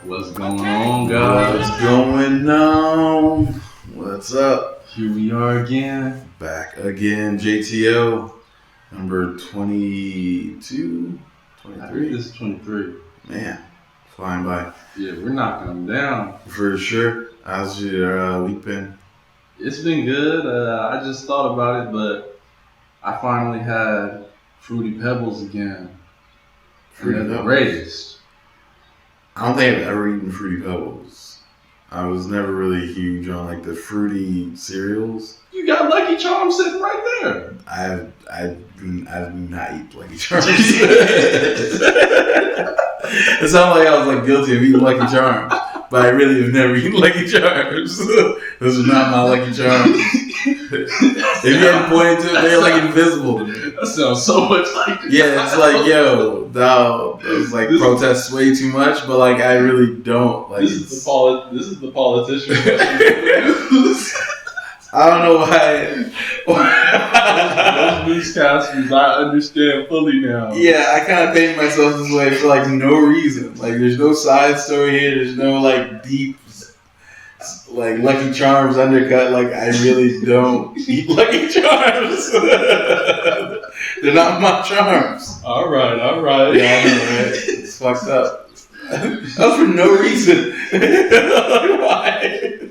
What's going on, guys? What's going on? What's up? Here we are again. Back again, JTO. Number 22, I think 23. this is 23. Man, flying by. Yeah, we're knocking them down. For sure. How's your week been? It's been good. I just thought about it, but I finally had Fruity Pebbles again. Fruity And they're the Pebbles? greatest. I don't think I've ever eaten Fruity Pebbles. I was never really huge on like the fruity cereals. You got Lucky Charms sitting right there. I do not eat Lucky Charms. It sounded like I was like guilty of eating Lucky Charms, but I really have never eaten Lucky Charms. Those are not my Lucky Charms. If you hadn't pointed to it, they're like invisible to me. That sounds so much like Yeah, it's like, yo, no, those like protests way too much, but like I really don't like. This is the politician. I don't know why. Those newscasters, I understand fully now. Yeah, I kind of paint myself this way for like no reason. Like, there's no side story here. There's no like deep, like Lucky Charms undercut. Like, I really don't eat Lucky Charms. They're not my charms. All right. Yeah, I know, right? It's fucked up. That was for no reason. Why?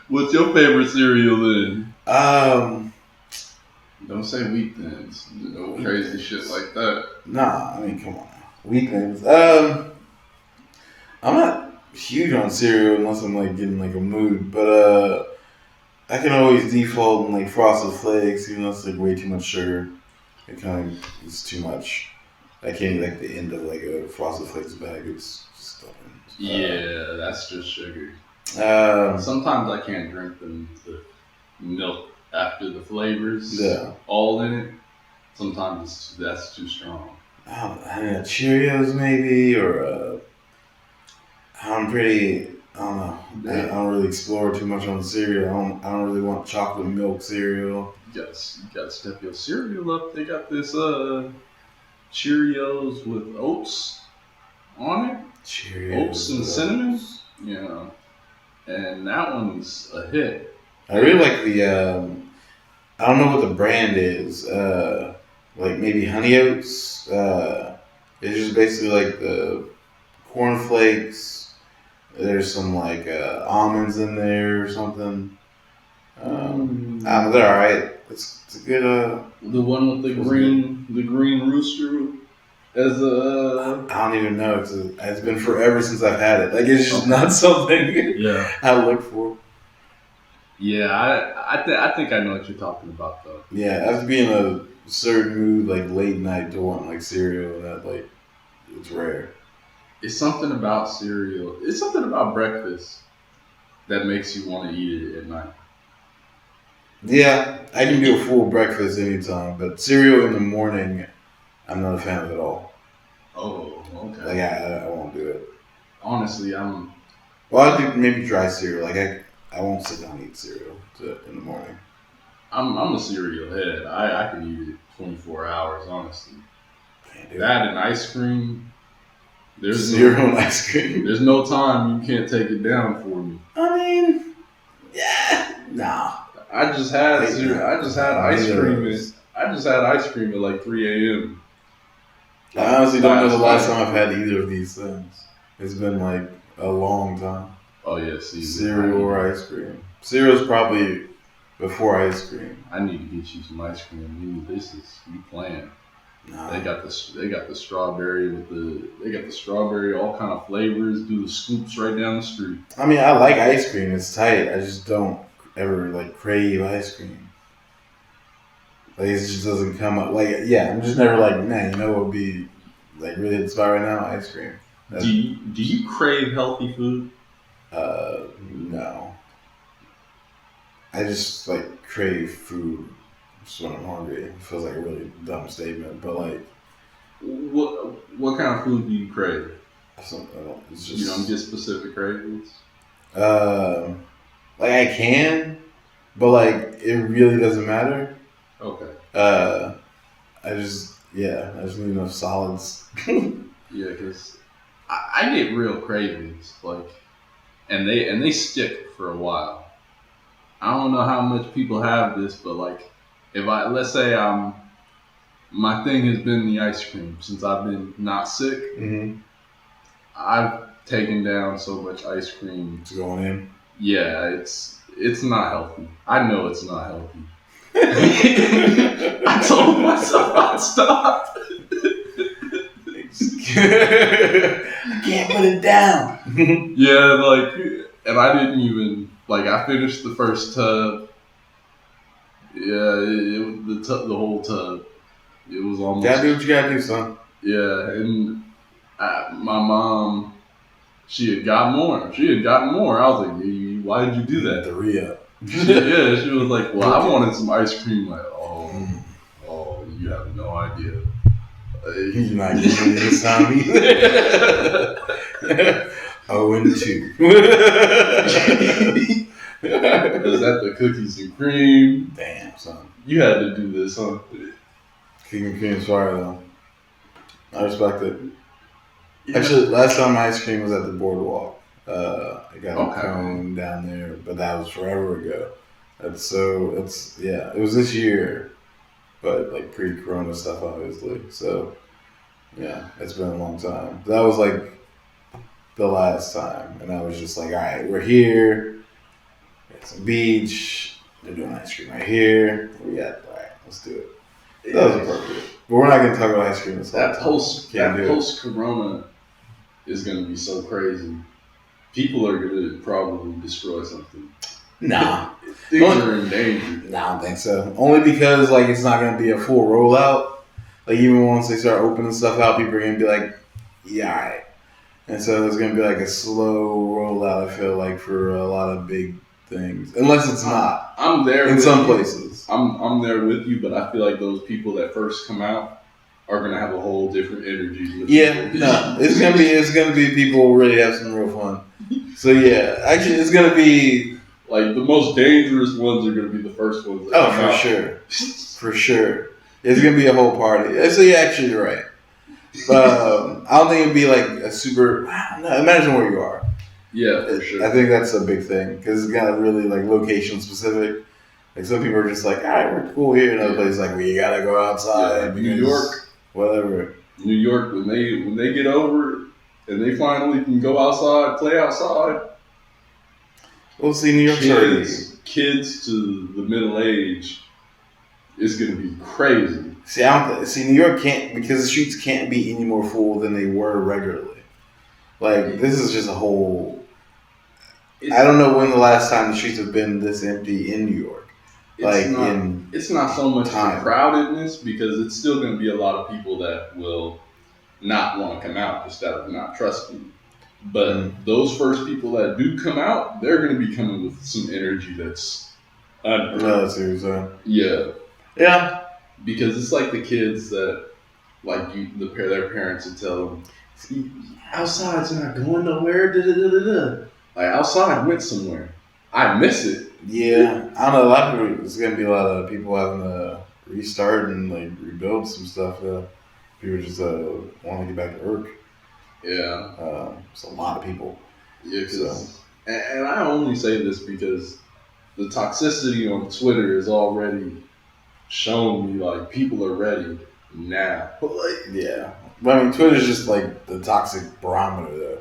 What's your favorite cereal then? Don't say Wheat Thins. No crazy shit like that. Nah, I mean, come on. Wheat Thins. I'm not huge on cereal unless I'm like getting like a mood, but I can always default on like Frosted Flakes, even though it's like way too much sugar. It kind of is too much. I can't eat like the end of like a Frosted Flakes bag. It's stubborn. Yeah, that's just sugar. Um, Sometimes I can't drink the milk after the flavors Yeah. all in it. Sometimes that's too strong. I mean, Cheerios maybe, or I don't know. I don't really explore too much on cereal. I don't really want chocolate milk cereal. You gotta step your cereal up. They got this Cheerios with oats on it. Cheerios. Oats and cinnamon. Yeah. And that one's a hit. I really like the, I don't know what the brand is, like maybe Honey Oats. It's just basically like the cornflakes. There's some like almonds in there or something. I don't know, they're alright. It's a good, The one with the green rooster as a. I don't even know. It's been forever since I've had it. Like, it's just not something Yeah. I look for. Yeah, I think I know what you're talking about though. Yeah, I have to be in a certain mood, like late night, to want like cereal, and that like it's rare. It's something about cereal. It's something about breakfast that makes you want to eat it at night. Yeah, I can do a full breakfast anytime, but cereal in the morning, I'm not a fan of at all. Oh, okay. Like I won't do it. Honestly, Well, I do maybe dry cereal. Like I won't sit down and eat cereal in the morning. I'm a cereal head. I can eat it 24 hours, honestly. Can't do That and ice cream. There's cereal and ice cream. There's no time you can't take it down for me. I mean, yeah, nah. I just had Hey, cereal. I just had ice cream at like 3 a.m. I honestly don't know the last time I've had either of these things. It's been like a long time. Oh yeah, see, Cereal or ice cream. Cereal's probably before ice cream. I need to get you some ice cream. You playing. Nah. They got the strawberry all kind of flavors. Do the scoops right down the street. I mean, I like ice cream. It's tight. I just don't ever like crave ice cream. Like, it just doesn't come up. Like, yeah, I'm just never like, man, you know what would be like really in spot right now? Ice cream. Do you crave healthy food? No. I just like crave food just when I'm hungry. It feels like a really dumb statement, but like, what kind of food do you crave? it's just, You don't get specific cravings. Like I can, but like it really doesn't matter. Okay. I just need enough solids. Yeah, because I I get real cravings, like, and they stick for a while. I don't know how much people have this, but like, if I let's say my thing has been the ice cream since I've been not sick. Mm-hmm. I've taken down so much ice cream. It's going in. Yeah, it's not healthy. I know it's not healthy. I told myself I'd stop. I can't put it down. Yeah, like, and I didn't even like. I finished the first tub. Yeah, the whole tub. It was almost. Gotta do what you gotta do, son. Yeah, and my mom, she had got more. She had gotten more. I was like, why did you do that? The re-up. Yeah, she was like, well, I wanted some ice cream. Like, oh, you have no idea. He's not giving me this time either. 0-2. Is that the cookies and cream? Damn, son. You had to do this, huh? Cookies and cream is fire, though. I respect it. Yeah. Actually, last time my ice cream was at the boardwalk. I got a cone down there, but that was forever ago. It was this year, but like pre-corona stuff, obviously. So, yeah, it's been a long time. That was like the last time, and I was just like, all right, we're here. At some beach. They're doing ice cream right here. All right, let's do it. That was appropriate. But we're not going to talk about ice cream this That post-corona is going to be so crazy. People are going to probably destroy something. Nah. Things are in danger. Nah, I don't think so. Only because like it's not going to be a full rollout. Like even once they start opening stuff out, people are going to be like, yeah, all right. And so there's going to be like a slow rollout, I feel like, for a lot of big things. Unless it's not. I'm there in some places. I'm there with you, but I feel like those people that first come out are gonna have a whole different energy. Yeah, no, it's gonna be people who really have some real fun. So yeah, actually, it's gonna be like the most dangerous ones are gonna be the first ones. That come out. For sure. It's gonna be a whole party. So yeah, actually, you're right. I don't think it'd be like a super. No, imagine where you are. Yeah, for sure. I think that's a big thing because it's got really like location specific. Like some people are just like, all right, we're cool here. And other places like, well, you gotta go outside. New York, whatever. New York, when they get over and they finally can go outside, play outside. We'll see. New York kids to the middle age, it's gonna be crazy. See, New York can't because the streets can't be any more full than they were regularly. Like this is just a whole. I don't know when the last time the streets have been this empty in New York. It's not so much the crowdedness because it's still going to be a lot of people that will not want to come out just out of not trusting. But those first people that do come out, they're going to be coming with some energy that's unreal. Yeah. Because it's like the kids that, like their parents would tell them, outside's not going nowhere. Like outside went somewhere. I miss it. Yeah, I don't know. A lot of people, there's gonna be a lot of people having to restart and like rebuild some stuff. People just want to get back to work. Yeah, it's a lot of people. Yeah, and I only say this because the toxicity on Twitter is already shown me like people are ready now. Yeah, but I mean, Twitter's just like the toxic barometer though.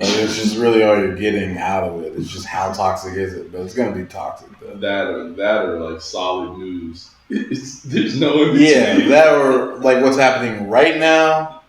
Like, it's just really all you're getting out of it. It's just how toxic is it, but it's gonna be toxic though. That or like solid news. There's no in between. Yeah, that or like what's happening right now,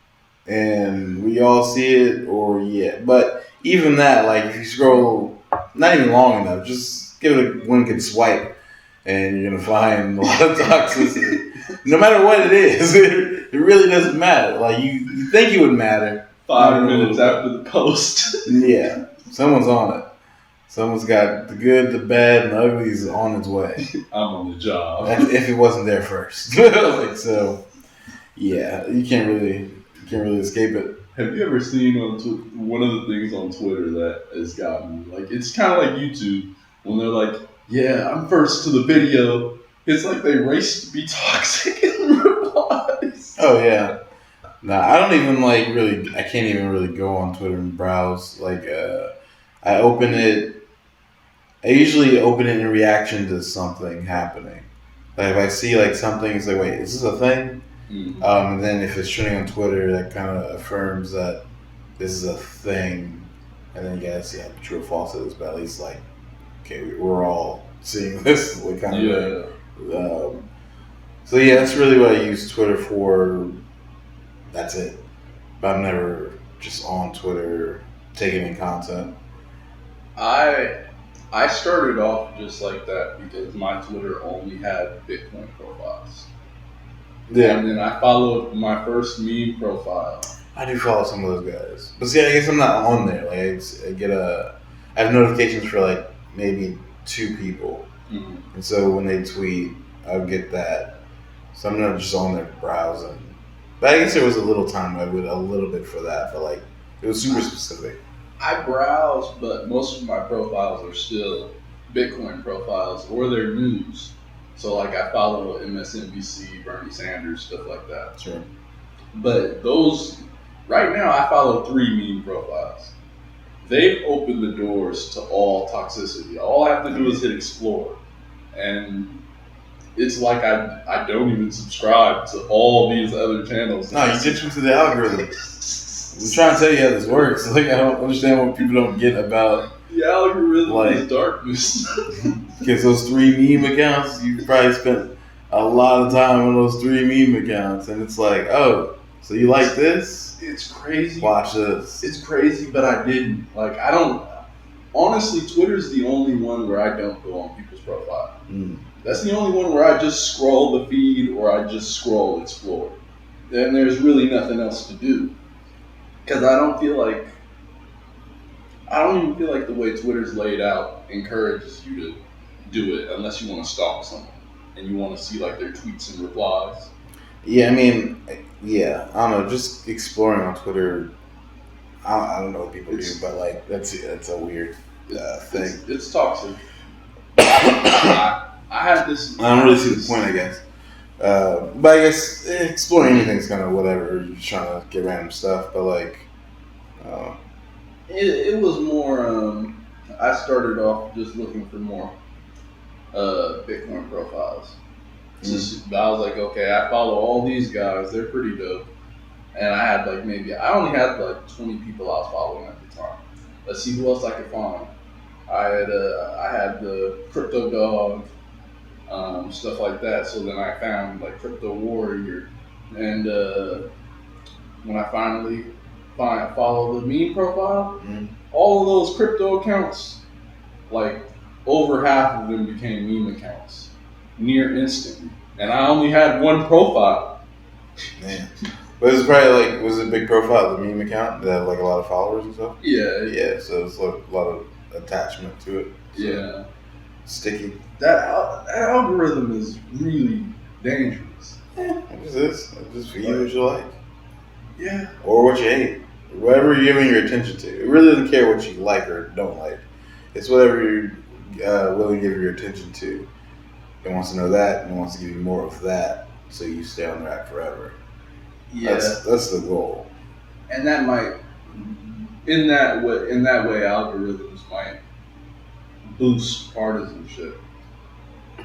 and we all see it. But even that, like if you scroll not even long enough, just give it one good swipe, and you're gonna find a lot of toxicity. No matter what it is, it really doesn't matter. Like you think it would matter. 5 minutes after the post. Yeah, someone's on it. Someone's got the good, the bad, and the ugly's on its way. I'm on the job. If it wasn't there first. Like, so, yeah, you can't really escape it. Have you ever seen one of the things on Twitter that has gotten me? Like, it's kind of like YouTube when they're like, "Yeah, I'm first to the video." It's like they race to be toxic in replies. Oh yeah. Nah, I don't even like really. I can't even really go on Twitter and browse. Like, I open it. I usually open it in reaction to something happening. Like if I see like something, it's like, wait, is this a thing? Mm-hmm. And then if it's trending on Twitter, that kind of affirms that this is a thing. And then you gotta see how true or false it is. But at least like, okay, we're all seeing this like kind of thing. So yeah, that's really what I use Twitter for. That's it. But I'm never just on Twitter taking in content. I started off just like that because my Twitter only had Bitcoin profiles. Yeah. And then I followed my first meme profile. I do follow some of those guys. But see, I guess I'm not on there. Like, I have notifications for like maybe 2 people. Mm-hmm. And so when they tweet, I'll get that. So I'm not just on there browsing. But I guess there was a little time I would a little bit for that, but like it was super specific. I browse, but most of my profiles are still Bitcoin profiles or they're news. So like I follow MSNBC, Bernie Sanders, stuff like that. Sure. But those right now I follow 3 meme profiles. They've opened the doors to all toxicity. All I have to do is hit explore. And it's like I don't even subscribe to all these other channels. No, you ditch into the algorithm. I'm trying to tell you how this works. Like I don't understand what people don't get about the algorithm is darkness. Because those 3 meme accounts, you probably spent a lot of time on those 3 meme accounts, and it's like, oh, so you like this? It's crazy. Watch this. It's crazy, but I didn't. Like I don't. Honestly, Twitter's the only one where I don't go on people's profile. That's the only one where I just scroll the feed or I just scroll explore. Then there's really nothing else to do. Because I don't even feel like the way Twitter's laid out encourages you to do it unless you want to stalk someone and you want to see like their tweets and replies. Yeah, I mean, yeah, I don't know, just exploring on Twitter, I don't know what people do, but like, that's a weird thing. It's toxic. I had this. I don't really see the point, I guess. But I guess exploring anything is kind of whatever. You're just trying to get random stuff, but like, it was more. I started off just looking for more Bitcoin profiles. I was like, okay, I follow all these guys. They're pretty dope. And I had I only had like 20 people I was following at the time. Let's see who else I could find. I had the Crypto Dog. Stuff like that. So then I found like Crypto Warrior, and when I finally follow the meme profile, all of those crypto accounts, like over half of them became meme accounts near instantly, and I only had one profile. Man, but it's probably was it a big profile, the meme account that had like a lot of followers and stuff? Yeah. So it's like a lot of attachment to it. So. Yeah. Sticky. That algorithm is really dangerous. Yeah, what is this? Just feed you what you like. Yeah. Or what you hate. Whatever you're giving your attention to. It really doesn't care what you like or don't like. It's whatever you're willing to give your attention to. It wants to know that, and it wants to give you more of that, so you stay on the app forever. Yeah. That's the goal. And that might, in that way, algorithms might boost partisanship.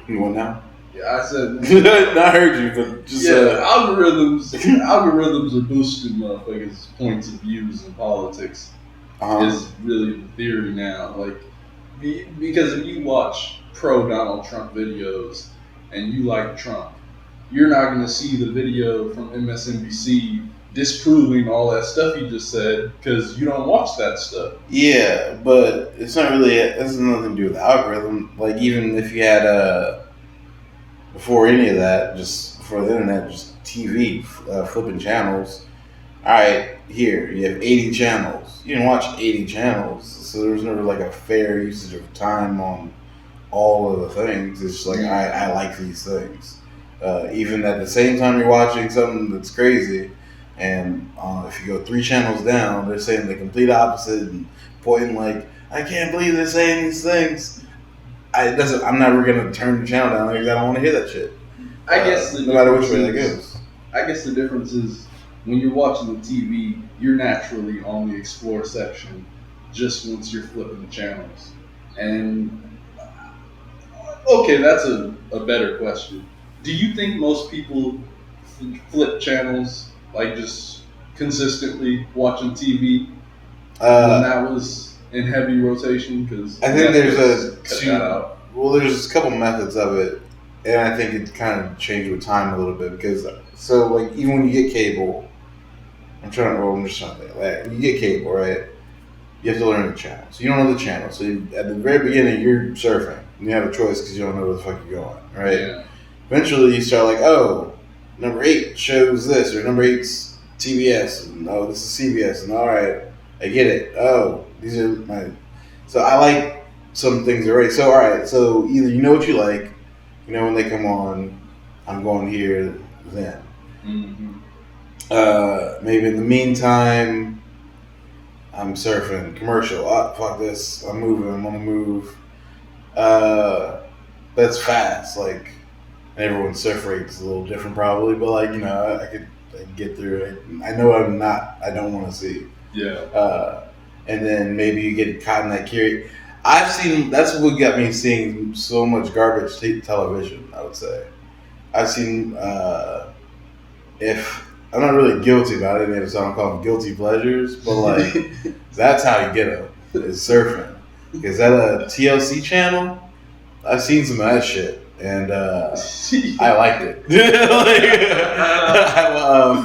You want now? Yeah, I said. I heard you, but just algorithms are boosting motherfuckers' points of views in politics. Is really the theory now. Like, because if you watch pro Donald Trump videos and you like Trump, you're not going to see the video from MSNBC disproving all that stuff you just said because you don't watch that stuff. Yeah, but it's not really. It has nothing to do with the algorithm. Like even if you had before any of that, just before the internet, just TV flipping channels. All right, here you have 80 channels. You didn't watch 80 channels, so there was never like a fair usage of time on all of the things. It's just like I like these things. Even at the same time you're watching something that's crazy. And if you go 3 channels down, they're saying the complete opposite and pointing like, I can't believe they're saying these things. I'm never gonna turn the channel down because I don't want to hear that shit. I guess no matter which way that goes. I guess the difference is when you're watching the TV, you're naturally on the explore section just once you're flipping the channels. And okay, that's a better question. Do you think most people flip channels like just consistently watching TV when that was in heavy rotation? Because I think cut that out. Well, there's a couple methods of it, and I think it kind of changed with time a little bit because like even when you get cable, I'm just trying to think. Like, when you get cable, right? You have to learn the channel. So you don't know the channel. So at the very beginning, you're surfing. And you have a choice because you don't know where the fuck you're going, right? Yeah. Eventually, you start like, oh, number 8 shows this, or number 8's TBS, and oh, this is CBS, and all right, I get it. Oh, these are my. So I like some things already. So all right, so either you know what you like, you know when they come on, I'm going here then. Mm-hmm. Maybe in the meantime, I'm surfing commercial. Oh, fuck this! I'm moving. I'm on the move. That's fast. Like everyone's surf rate is a little different, probably, but like I could get through it. I know I don't want to see. Yeah. And then maybe you get caught in that carry. That's what got me seeing so much garbage television. I would say I've seen. If I'm not really guilty about it, so I don't call them guilty pleasures, but like that's how you get them is surfing. Because that TLC channel, I've seen some of that shit, and I liked it.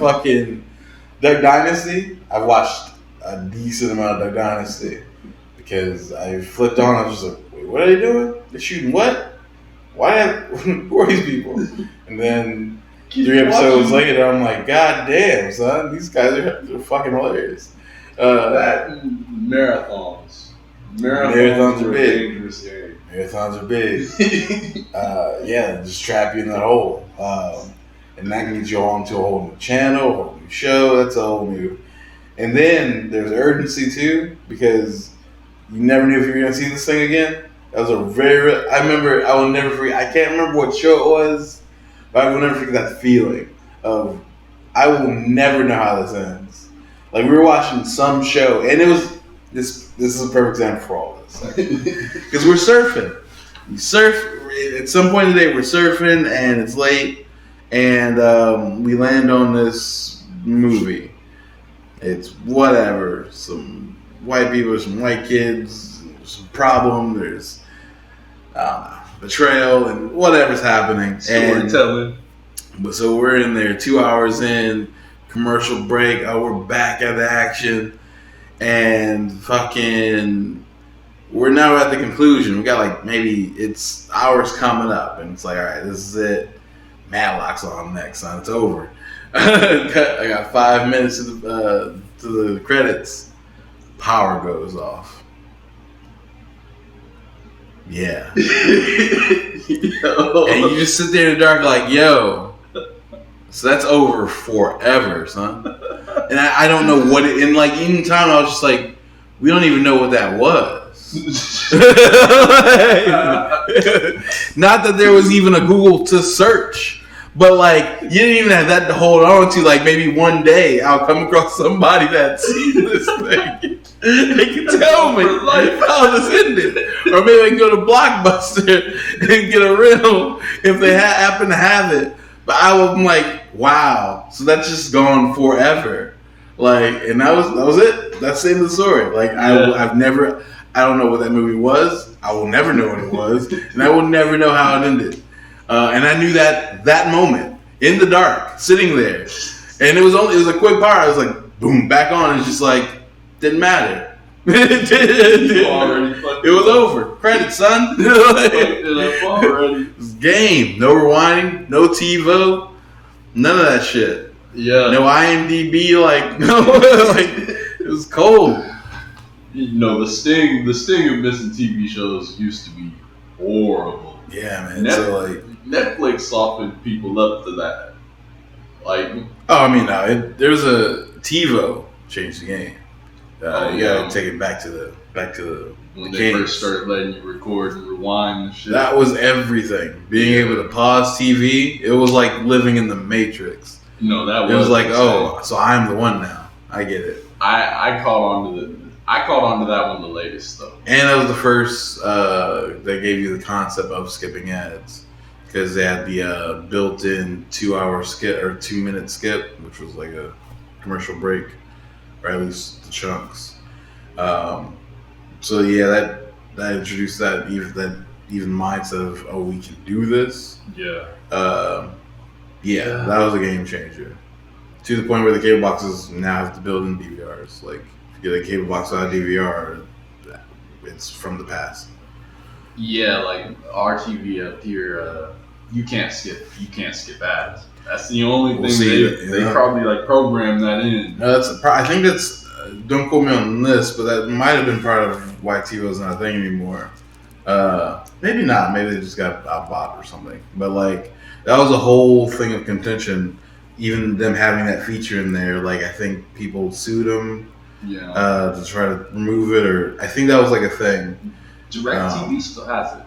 Fucking Duck Dynasty, I've watched a decent amount of Duck Dynasty because I flipped on. I was just like, wait, what are they doing? They're shooting what? Why? Who are these people? And then 3 episodes later, I'm like, God damn, son, these guys are fucking hilarious. That marathons. Marathons are big. Dangerous game. Marathons are big. Yeah, just trap you in that hole. And that can get you onto a whole new channel, a whole new show. That's a whole new. And then there's urgency too, because you never knew if you were going to see this thing again. That was I will never forget. I can't remember what show it was, but I will never forget that feeling of, I will never know how this ends. Like, we were watching some show, and it was, this is a perfect example for all this. Because we're surfing. We surf, at some point in the day, we're surfing, and it's late, and we land on this movie. It's whatever, some white people, some white kids, some problem, there's betrayal, and whatever's happening. Storytelling. So we're in there 2 hours in, commercial break, we're back at the action, and fucking, we're now at the conclusion. We got like, maybe it's hours coming up, and it's like, all right, this is it. Matlock's on next, son. It's over. I got 5 minutes to the credits. Power goes off. Yeah. And you just sit there in the dark like, yo. So that's over forever, son. And I don't know what it, and like in time I was just like, we don't even know what that was. Not that there was even a Google to search. But like, you didn't even have that to hold on to. Like, maybe one day I'll come across somebody that's seen this thing. They can tell me how this ended. Or maybe I can go to Blockbuster and get a rental if they happen to have it. But I'm like, wow. So that's just gone forever. Like, and that was it. That's the end of the story. Like, I don't know what that movie was. I will never know what it was. And I will never know how it ended. And I knew that moment in the dark, sitting there, and it was a quick part. I was like, boom, back on. It's just like, didn't matter. It was over. Credits, son. It was game. No rewinding. No TiVo. None of that shit. Yeah. No IMDb. Like, no. Like, it was cold. The sting of missing TV shows used to be horrible. Yeah, man. So like, Netflix softened people up to that. Like, there's a TiVo changed the game. You gotta take it back to the when they first started letting you record and rewind and shit. That was everything. Being able to pause TV, it was like living in the Matrix. No, that It was like, insane. oh, so I'm the one now. I get it. I caught on to that one the latest though. And that was the first that gave you the concept of skipping ads, because they had the built-in 2-hour skip or 2-minute skip, which was like a commercial break, or at least the chunks. So yeah, that introduced that even mindset of, oh, we can do this. Yeah. Yeah, that was a game changer. To the point where the cable boxes now have to build in DVRs. Like, if you get a cable box without a DVR, it's from the past. Yeah, like our TV up here, you can't skip ads. That's the only thing they probably like programmed that in. No, I think that's. Don't quote me on this, but that might have been part of why TiVo's not a thing anymore. Maybe not. Maybe they just got outbought or something. But like, that was a whole thing of contention. Even them having that feature in there, like, I think people sued them to try to remove it, or I think that was like a thing. DirecTV still has it.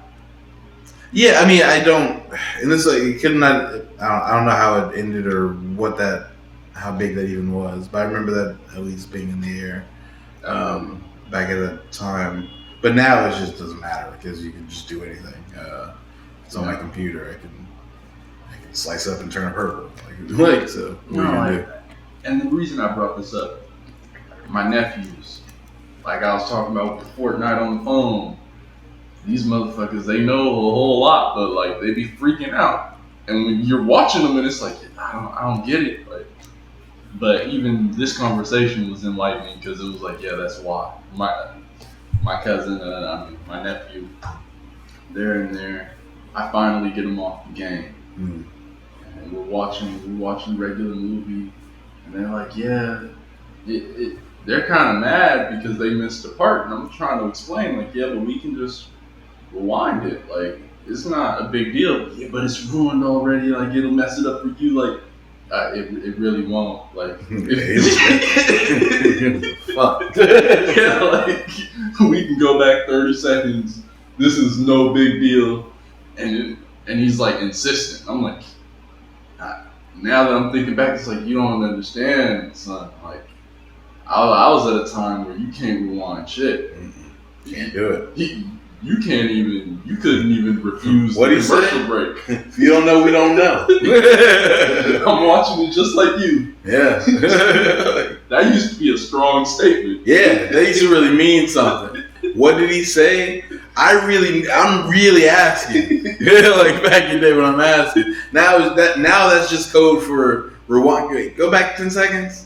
Yeah, I mean, I don't. And this, like, it could not. I don't know how it ended or how big that even was. But I remember that at least being in the air back at that time. But now it just doesn't matter because you can just do anything. It's on my computer. I can slice up and turn it purple. Like so. And the reason I brought this up, my nephews, like I was talking about with Fortnite on the phone. These motherfuckers, they know a whole lot, but like they be freaking out. And when you're watching them, and it's like, I don't get it. Like, but even this conversation was enlightening because it was like, yeah, that's why my cousin, my nephew, they're in there. I finally get them off the game, and we're watching regular movie, and they're like, yeah, they're kind of mad because they missed a part, and I'm trying to explain, like, yeah, but we can just rewind it, like, it's not a big deal. Yeah, but it's ruined already, like, it'll mess it up for you, like, it really won't, like, fuck. Yeah, like, we can go back 30 seconds, this is no big deal, and he's like insistent. I'm like, now that I'm thinking back, it's like, you don't understand, son, like, I was at a time where you can't rewind shit. Can't do it. You couldn't even refuse what the commercial break. If you don't know, we don't know. I'm watching it just like you. Yeah. That used to be a strong statement. Yeah, that used to really mean something. What did he say? I'm really asking. Like back in the day when I'm asking. Now that's just code for rewind. Wait, go back 10 seconds.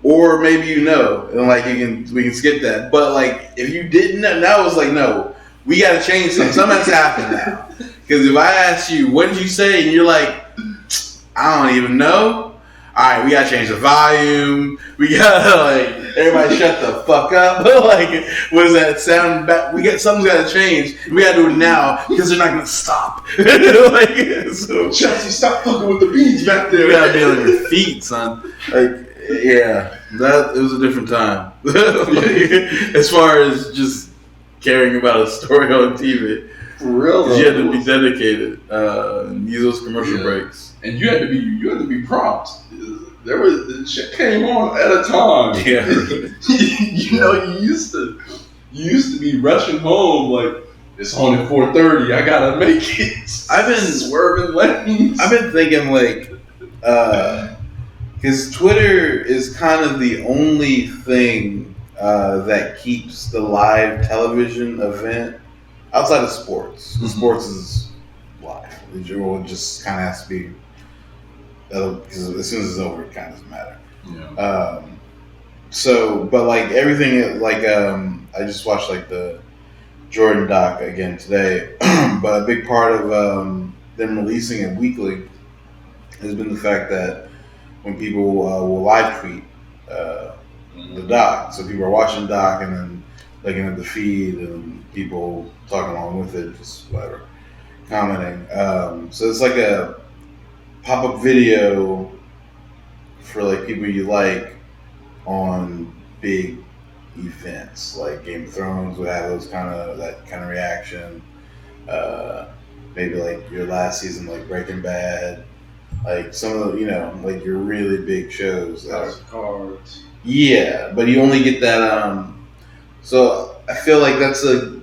Or maybe you know, and like we can skip that. But like if you didn't know, now it's like, no, we got to change something. Something has happened now. Because if I ask you, what did you say, and you're like, I don't even know. All right, we got to change the volume. We got to like everybody shut the fuck up. Like, what is that sound? Something's got to change. We got to do it now because they're not gonna stop. Like, so Chelsea, stop fucking with the beats back there. You gotta be on your feet, son. Like. Yeah, it was a different time. Like, as far as just caring about a story on TV, for real, you had to be dedicated. And use those commercial breaks, and you had to be prompt. The shit came on at a time. Yeah, you used to be rushing home like it's on at 4:30. I gotta make it. I've been swerving lanes. I've been thinking like. Because Twitter is kind of the only thing that keeps the live television event outside of sports. Mm-hmm. Sports is live. It just kind of has to be, because as soon as it's over, it kind of doesn't matter. Yeah. But like everything, like I just watched like the Jordan doc again today, but a big part of them releasing it weekly has been the fact that when people will live tweet the doc. So people are watching the doc and then looking at the feed and people talking along with it, just whatever, commenting. So it's like a pop-up video for like people you like on big events. Like Game of Thrones would have that kind of reaction. Maybe like your last season, like Breaking Bad. Like some of the, like your really big shows. House of Cards. Yeah, but you only get that. So I feel like that's a.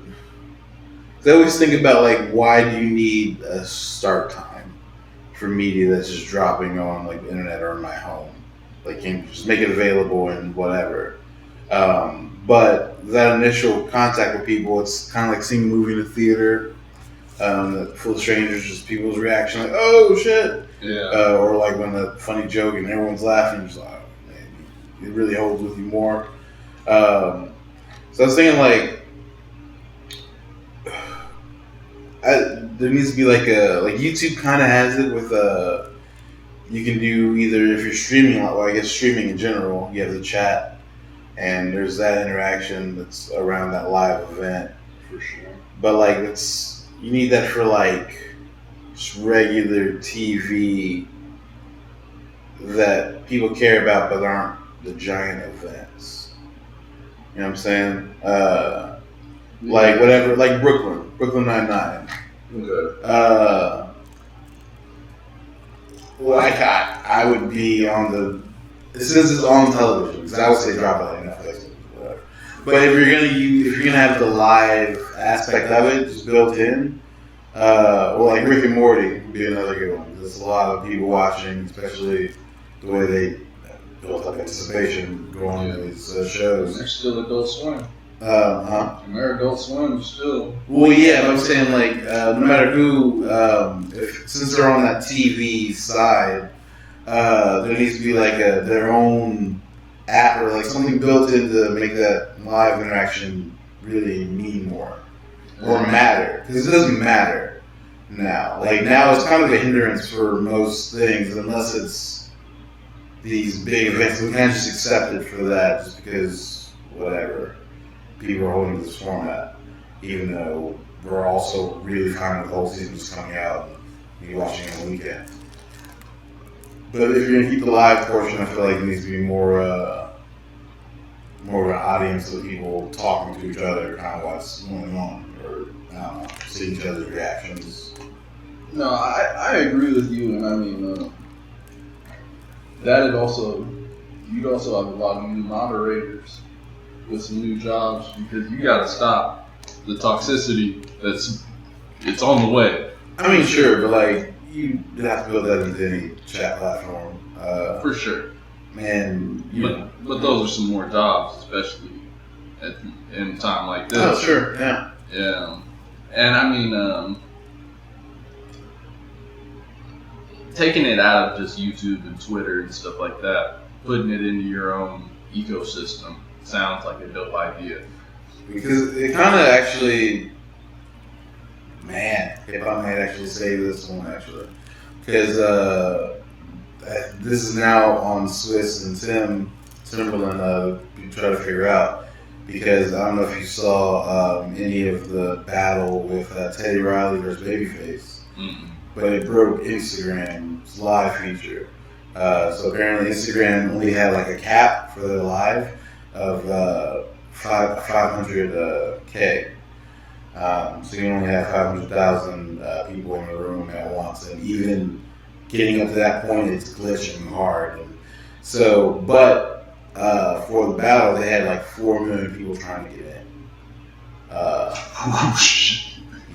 I always think about like why do you need a start time for media that's just dropping on like the internet or in my home? Like, you can just make it available and whatever. But that initial contact with people, it's kind of like seeing a movie in a theater. Full of strangers, just people's reaction, like, oh shit. Yeah. Or like when the funny joke and everyone's laughing, just like, oh, man, it really holds with you more. So I was thinking, like, there needs to be like YouTube kind of has it with you can do either if you're streaming, well, I guess streaming in general, you have the chat, and there's that interaction that's around that live event. For sure. But like you need that for like just regular TV that people care about but aren't the giant events. You know what I'm saying? Like whatever, like Brooklyn Nine-Nine. Okay. Like I would be on since it's on television, because I would say drop it like Netflix or whatever. But if you're gonna have the live aspect of it just built in, or like Rick and Morty would be another good one. There's a lot of people watching, especially the way they built up anticipation going to these shows. They're still Adult Swim. Huh? Adult Swim still. Well, yeah, but I'm saying like no matter who, since they're on that TV side, there needs to be like their own app or like something built in to make that live interaction really mean more or matter, because it doesn't matter now. Like now, it's kind of a hindrance for most things unless it's these big events. We can't just accept it for that just because whatever. People are holding this format, even though we're also really fine with the whole season just coming out and you watching it on the weekend. But if you're gonna keep the live portion, I feel like it needs to be more of an audience of people talking to each other, kind of what's going on, or I don't know, seeing each other's reactions. No, I agree with you, and I mean you'd also have a lot of new moderators with some new jobs, because you got to stop the toxicity it's on the way. I mean, sure, but like you have to build that into any chat platform. For sure. Man, but those are some more jobs, especially in a time like this. Oh, sure, yeah. Yeah, and I mean, taking it out of just YouTube and Twitter and stuff like that, putting it into your own ecosystem sounds like a dope idea. Because it kind of actually, man, if I might actually say this one actually, because this is now on Swizz and Timberland try to figure out, because I don't know if you saw any of the battle with Teddy Riley versus Babyface, but it broke Instagram's live feature. So apparently Instagram only had like a cap for their live of 500K. So you only have 500,000 people in the room at once, and even getting up to that point, it's glitching hard. And so, but for the battle, they had like 4 million people trying to get in.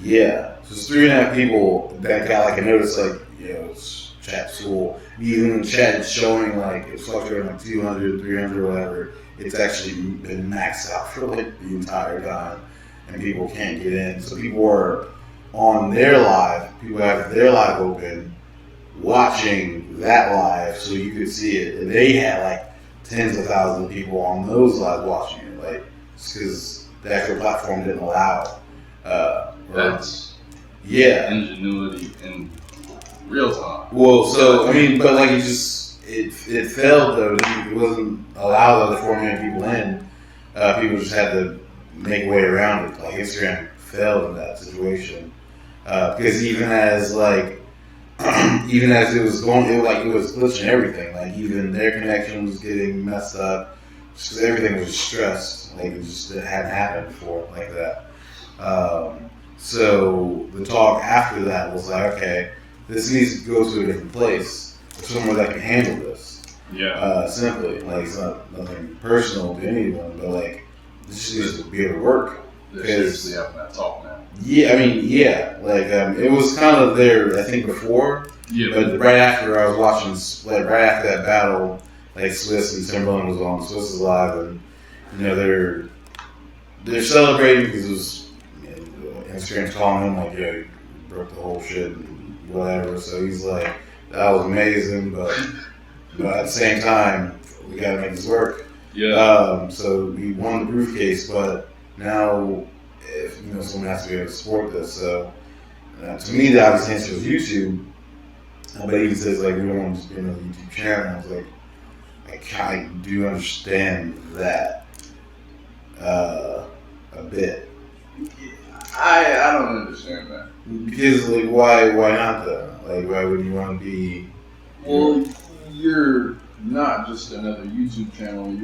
Yeah, so it's 3.5 people that got like a notice, like, it's chat's cool. Even in chat, it's showing like it's fluctuating like 200, 300, whatever. It's actually been maxed out for like the entire time, and people can't get in. So people are on their live. People have their live open, watching that live, so you could see it. And they had like tens of thousands of people on those live watching it, like because the actual platform didn't allow it. That's ingenuity in real time. Well, so I mean, but like it failed though. It wasn't allowed other 4 million people in. People just had to make a way around it. Like Instagram failed in that situation because even as it was going, it was glitching everything. Like even their connection was getting messed up just because everything was stressed. Like it hadn't happened before like that. So the talk after that was like, okay, this needs to go to a different place, somewhere that can handle this. Yeah. Simply, like it's not nothing personal to anyone, but like this just needs to be able to work. They're seriously having that talk now. Yeah, I mean, yeah, like it was kind of there, I think, before. Yeah. But right after I was watching, like right after that battle, like Swizz and Timberland was on, Swizz is live, and you know they're celebrating because it was Instagram's calling him like, yeah, you broke the whole shit and whatever. So he's like, that was amazing, but at the same time, we gotta make this work. Yeah. So we won the briefcase, but now if someone has to be able to support this. So to me, the obvious answer was YouTube. But he says like, we don't want to just be another YouTube channel. I was like, I kind of do understand that a bit. I don't understand that. Because like, why not though? Like, why would you want to be? Well, you're not just another YouTube channel.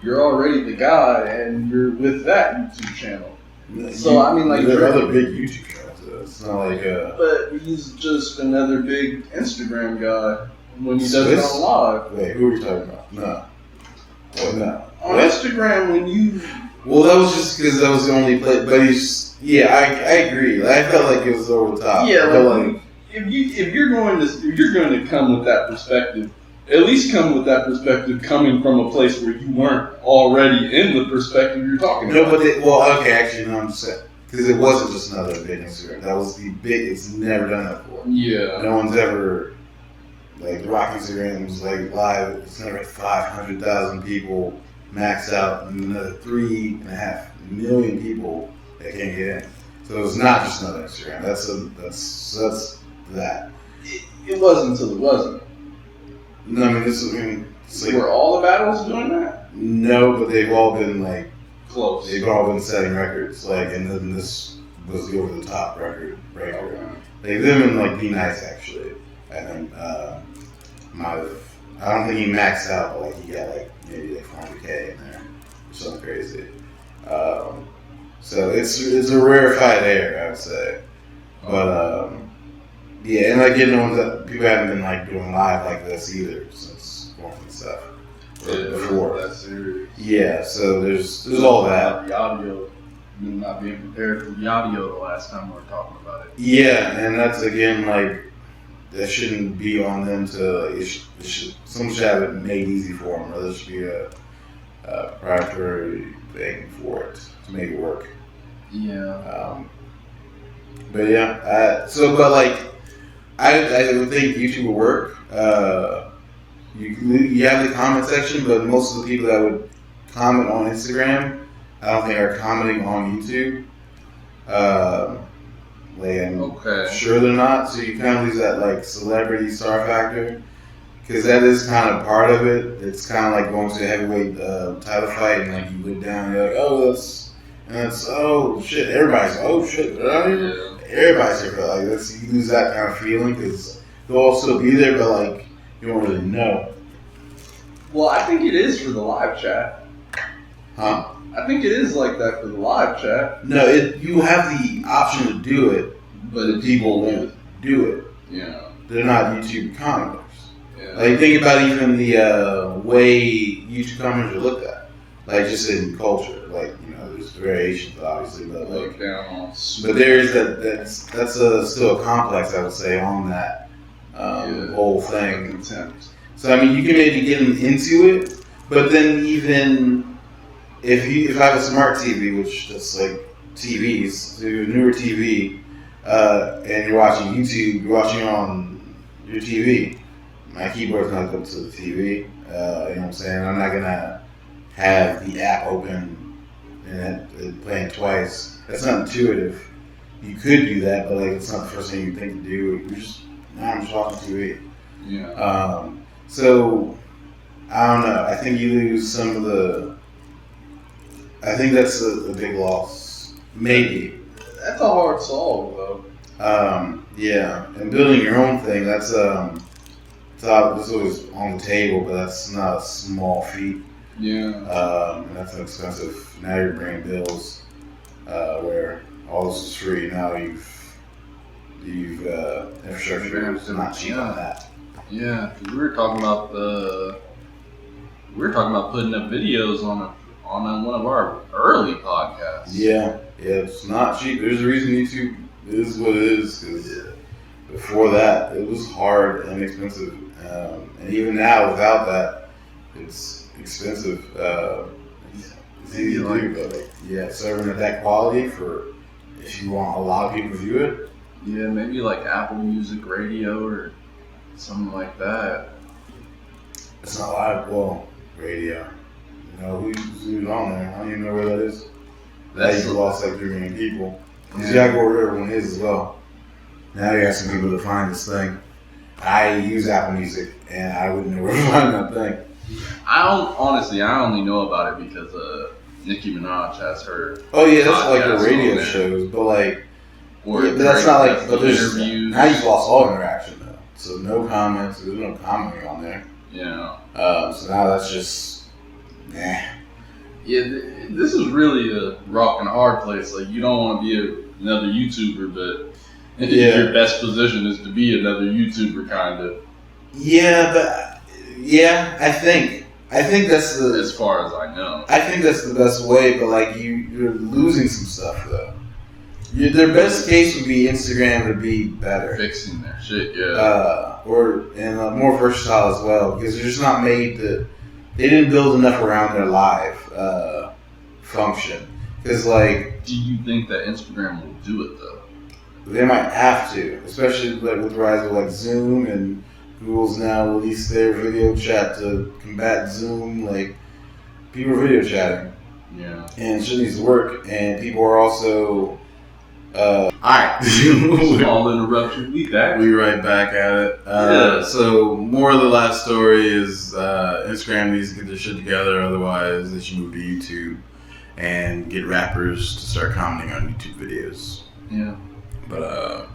You're already the guy, and you're with that YouTube channel. So I mean, like, there are other big YouTube channels. It's not like But he's just another big Instagram guy when he does it on live. Wait, who are we talking about? No. What? No. On Instagram, when you. Well, that was just because that was the only place. But he's. Yeah, I agree. I felt like it was over the top. Yeah, like if you're going to come with that perspective, at least come with that perspective coming from a place where you weren't already in the perspective you're talking about. No, but okay, actually, no, I'm just saying. Because it wasn't just another big Instagram. That was the big, it's never done that before. Yeah. No one's ever, like, Rock Instagram's, like, live, it's never had 500,000 people maxed out and another 3.5 million people that can't get in. So it's not just another Instagram. That's that. It wasn't until it wasn't. No, I mean, it's like, were all the battles doing that? No, but they've all been, like, close. They've all been setting records, like, and then this was the over the top record breaker. Okay. Like them and like Be Nice actually. I think might have. I don't think he maxed out, but like he got like maybe like 400K in there or something crazy. So it's a rarefied air, I would say. But yeah, and like people haven't been like doing live like this either since Gorman stuff. Before. That's serious. Yeah, so there's all that. The audio, not being prepared for the audio the last time we were talking about it. Yeah, and that's again like that shouldn't be on them to. Someone should have it made easy for them, or there should be a proprietary thing for it to make it work. Yeah. But yeah, but like I would think YouTube would work. You have the comment section, but most of the people that would comment on Instagram, I don't think are commenting on YouTube. I'm sure they're not. So you kind of lose that like celebrity star factor, because that is kind of part of it. It's kind of like going to a heavyweight title fight, and like you look down, and you're like, oh shit, everybody's everybody's here for like this. You lose that kind of feeling because they'll all still be there, but like. You don't really know. Well, I think it is for the live chat. Huh? I think it is like that for the live chat. No, you have the option to do it, but the people won't do it. Yeah. They're not YouTube commenters. Yeah. Like, think about even the way YouTube commenters are looked at. Like, just in culture. Like, there's variations, obviously, but like, but there is that's still a complex, I would say, on that. Whole thing. So I mean, you can maybe get them into it, but then even if I have a smart TV, which that's like TVs, so you have a newer TV, and you're watching YouTube, you're watching on your TV. My keyboard's not hooked to the TV. You know what I'm saying? I'm not gonna have the app open and it playing twice. That's not intuitive. You could do that, but like it's not the first thing you think to do. I'm just watching TV. Yeah. So I don't know. I think you lose some of the. I think that's a big loss. Maybe. That's a hard solve, though. Yeah, and building your own thing. That's always on the table, but that's not a small feat. Yeah. And that's expensive. Now you're bringing bills where all this is free. Now you've infrastructure is not cheap on that. Yeah, because we were talking about putting up videos on one of our early podcasts. Yeah, it's not cheap. There's a reason YouTube is what it is. Because before that, it was hard and expensive, and even now, without that, it's expensive. It's easy to do, but serving at that quality for if you want a lot of people to view it. Yeah, maybe like Apple Music Radio or something like that. It's not live. Well, radio. You know who's on there? I don't even know where that is. That's you lost like 3 million people. You gotta go where everyone is as well. Now you got some people to find this thing. I use Apple Music, and I wouldn't know where to find that thing. I only know about it because Nicki Minaj has her. Oh yeah, that's like the radio shows, but like, but that's not like. But there's interviews. Now you've lost all interaction though, so no comments. There's no commenting on there. Yeah. So now that's just, nah. Yeah, this is really a rock and a hard place. Like you don't want to be another YouTuber, but your best position is to be another YouTuber, kind of. Yeah, but I think that's the. As far as I know, I think that's the best way. But like you're losing some stuff though. Their best case would be Instagram to be better, fixing their shit, yeah. And more versatile as well because they're just not made to. They didn't build enough around their live function. Because like, do you think that Instagram will do it though? They might have to, especially like with the rise of like Zoom and Google's now released their video chat to combat Zoom. Like people are video chatting, and it shit needs to work. And people are also. Alright. Small interruption. We right back at it. So more of the last story is Instagram needs to get their shit together, otherwise they should move to YouTube and get rappers to start commenting on YouTube videos. Yeah. But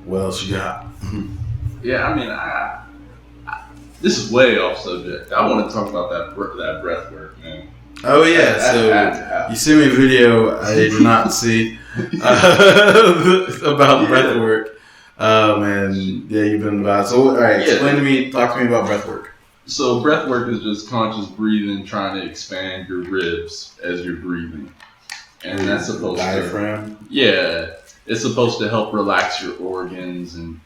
what else you got? Yeah, I mean, this is way off subject. I want to talk about that breath work, man. Oh yeah, so you sent me a video I did not see about breathwork. And yeah, you've been about. So all right, talk to me about breathwork. So breathwork is just conscious breathing, trying to expand your ribs as you're breathing, and that's supposed diaphragm. It's supposed to help relax your organs and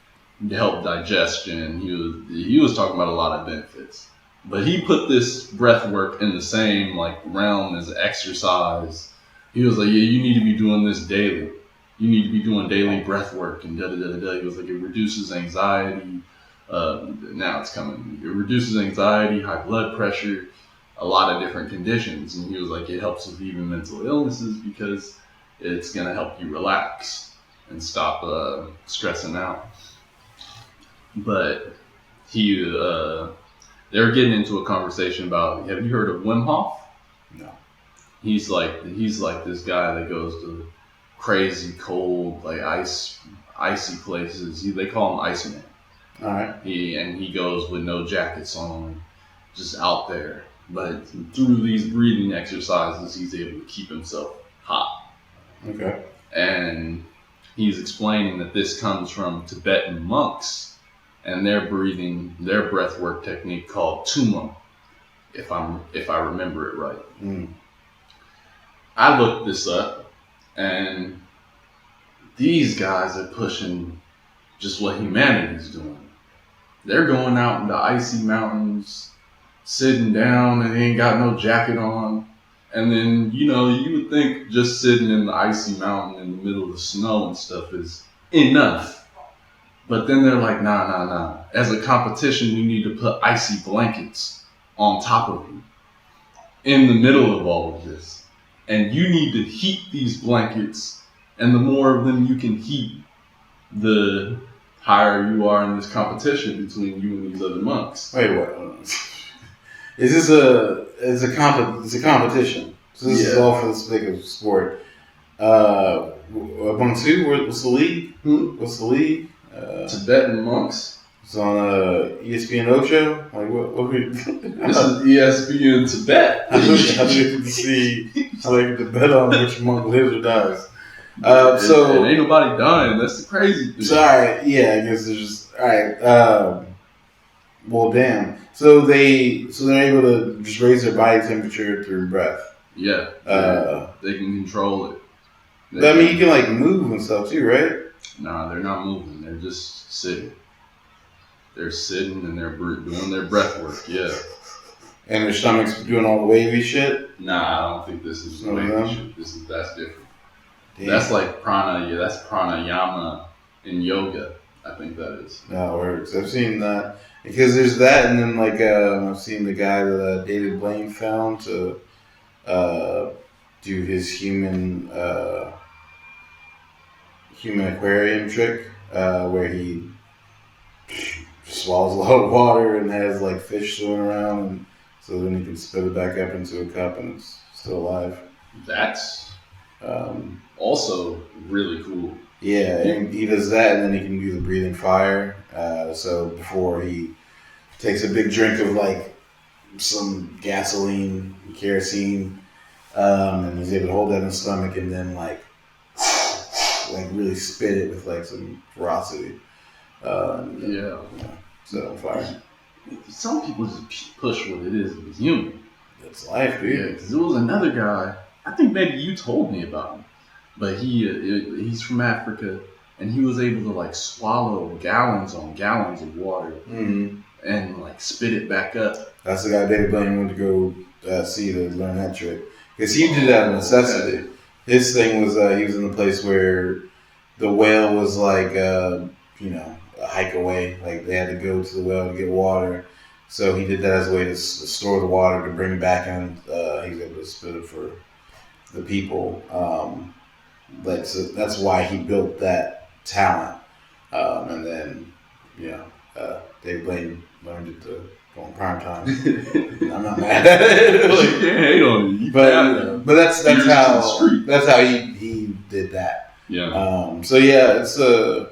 help digestion. He was talking about a lot of benefits. But he put this breath work in the same like realm as exercise. He was like, yeah, you need to be doing this daily. You need to be doing daily breath work and da-da-da-da-da. He was like, it reduces anxiety. Now it's coming. It reduces anxiety, high blood pressure, a lot of different conditions. And he was like, it helps with even mental illnesses because it's going to help you relax and stop stressing out. But they were getting into a conversation about, have you heard of Wim Hof? No. He's like this guy that goes to crazy cold, like icy places. They call him Iceman. All right. He goes with no jackets on, just out there. But through these breathing exercises, he's able to keep himself hot. Okay. And he's explaining that this comes from Tibetan monks. And their breath work technique called Tuma, if I remember it right. Mm. I looked this up, and these guys are pushing just what humanity's doing. They're going out in the icy mountains, sitting down, and they ain't got no jacket on. And then, you would think just sitting in the icy mountain in the middle of the snow and stuff is enough. But then they're like, nah. As a competition, we need to put icy blankets on top of you in the middle of all of this. And you need to heat these blankets. And the more of them you can heat, the higher you are in this competition between you and these other monks. Wait, what? It's a competition. So this is all for the sake of sport. Among two, what's the league? What's the league? Tibetan monks. It's on ESPN Ocho. Like what this is ESPN Tibet. How do you get to see? How do you get to bet on which monk lives or dies? So ain't nobody dying. That's the crazy thing. So alright, yeah, I guess it's just alright. Well, damn. So they're able to just raise their body temperature through breath. Yeah. They can control it. I mean, you can like move and stuff too, right? Nah, they're not moving. They're just sitting. They're sitting and they're doing their breath work. Yeah. And their stomach's doing all the wavy shit. Nah, I don't think this is wavy shit. That's different. Damn. That's like that's pranayama in yoga. I think that is. No, it works. I've seen that because there's that, and then like I've seen the guy that David Blaine found to do his human aquarium trick, where he swallows a lot of water and has like fish swimming around, and so then he can spit it back up into a cup and it's still alive. That's also really cool. Yeah, and he does that, and then he can do the breathing fire. So before he takes a big drink of like some gasoline, kerosene, and he's able to hold that in his stomach, and then like really spit it with like some ferocity. Yeah. Set on fire. Some people just push what it is with human. That's life, dude. Yeah, because there was another guy. I think maybe you told me about him. But he's from Africa, and he was able to like swallow gallons on gallons of water and like spit it back up. That's the guy David Blaine went to go see to learn that trick, because he did that of necessity. Okay. His thing was he was in a place where the whale was like a hike away. Like they had to go to the well to get water, so he did that as a way to store the water to bring back, and he was able to spit it for the people. That's why he built that talent, and then Dave Blaine learned it to go on prime time. I'm not mad at it. Like, you can't hate on it. But that's how he did that. Yeah. So yeah, it's a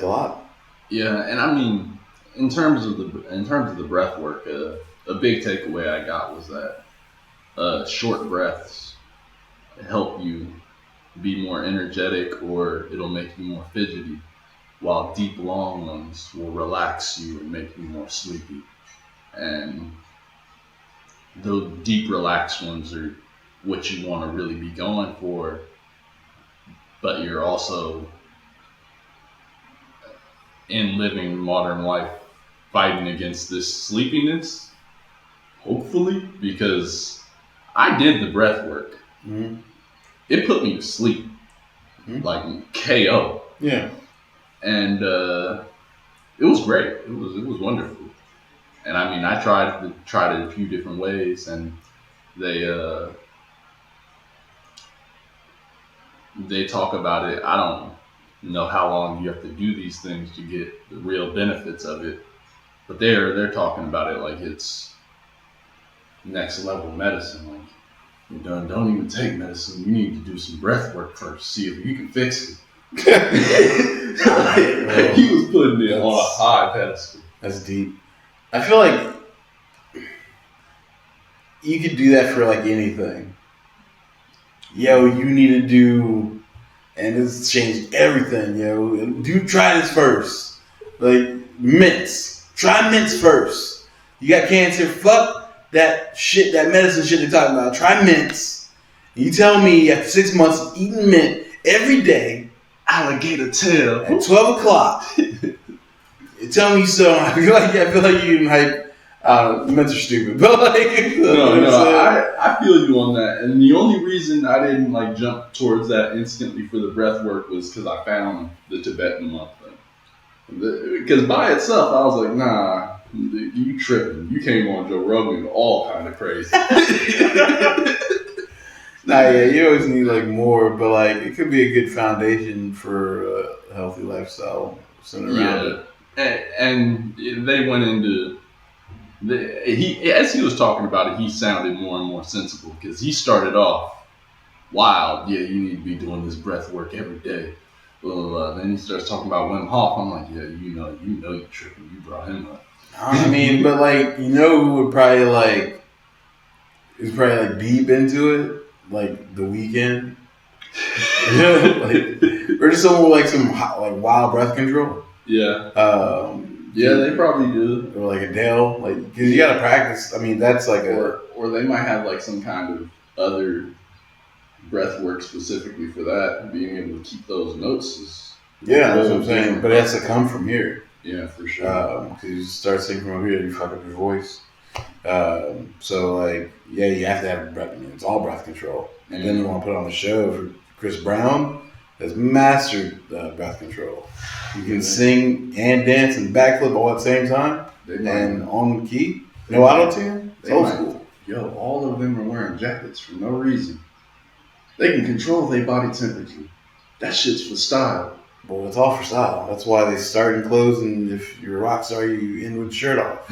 lot. Yeah, and I mean, in terms of the breath work, a big takeaway I got was that short breaths help you be more energetic, or it'll make you more fidgety, while deep long ones will relax you and make you more sleepy. And those deep relaxed ones are what you want to really be going for, but you're also in living modern life fighting against this sleepiness, hopefully, because I did the breath work. Mm-hmm. It put me to sleep, like KO. Yeah. And it was great. It was wonderful. And I mean, I tried it a few different ways, and they talk about it. I don't know how long you have to do these things to get the real benefits of it, but they're talking about it like it's next level medicine. Like, don't even take medicine. You need to do some breath work first, see if you can fix it. He was putting it on a high pedestal. That's deep. I feel like you could do that for like anything. Yo, you need to do, and it's changed everything. Yo, try this first. Like mints. Try mints first. You got cancer. Fuck that shit, that medicine shit they're talking about. Try mints. You tell me after 6 months of eating mint every day, alligator tail at 12 o'clock. You tell me so. I feel like you didn't hype. Mints are stupid, but like no, I feel you on that. And the only reason I didn't like jump towards that instantly for the breath work was because I found the Tibetan monk thing. Because by itself, I was like, nah. You tripping. You came on Joe Rogan all kind of crazy. You always need like more, but like it could be a good foundation for a healthy lifestyle centered around it. And they went into as he was talking about it, he sounded more and more sensible, because he started off wild. Yeah, you need to be doing this breath work every day. Then he starts talking about Wim Hof. I'm like, yeah, you know you're tripping. You brought him up. I mean, but like, who would probably like, is probably like deep into it, like The Weeknd. Or just someone with some wild breath control. Yeah. They probably do. Or like Adele, because you gotta practice. I mean, that's like or they might have like some kind of other breath work specifically for that. Being able to keep those notes is that's what I'm saying. But it has to come from here. Yeah, for sure. Because you start singing from over here, you fuck up your voice. So you have to have breath. I mean, it's all breath control. And then you want to put on the show for Chris Brown has mastered breath control. You can sing and dance and backflip all at the same time and on the key. No auto-tune. It's old school. Yo, all of them are wearing jackets for no reason. They can control their body temperature. That shit's for style. Well, it's all for style. That's why they start in clothes, and if you're a rock star, you end with shirt off.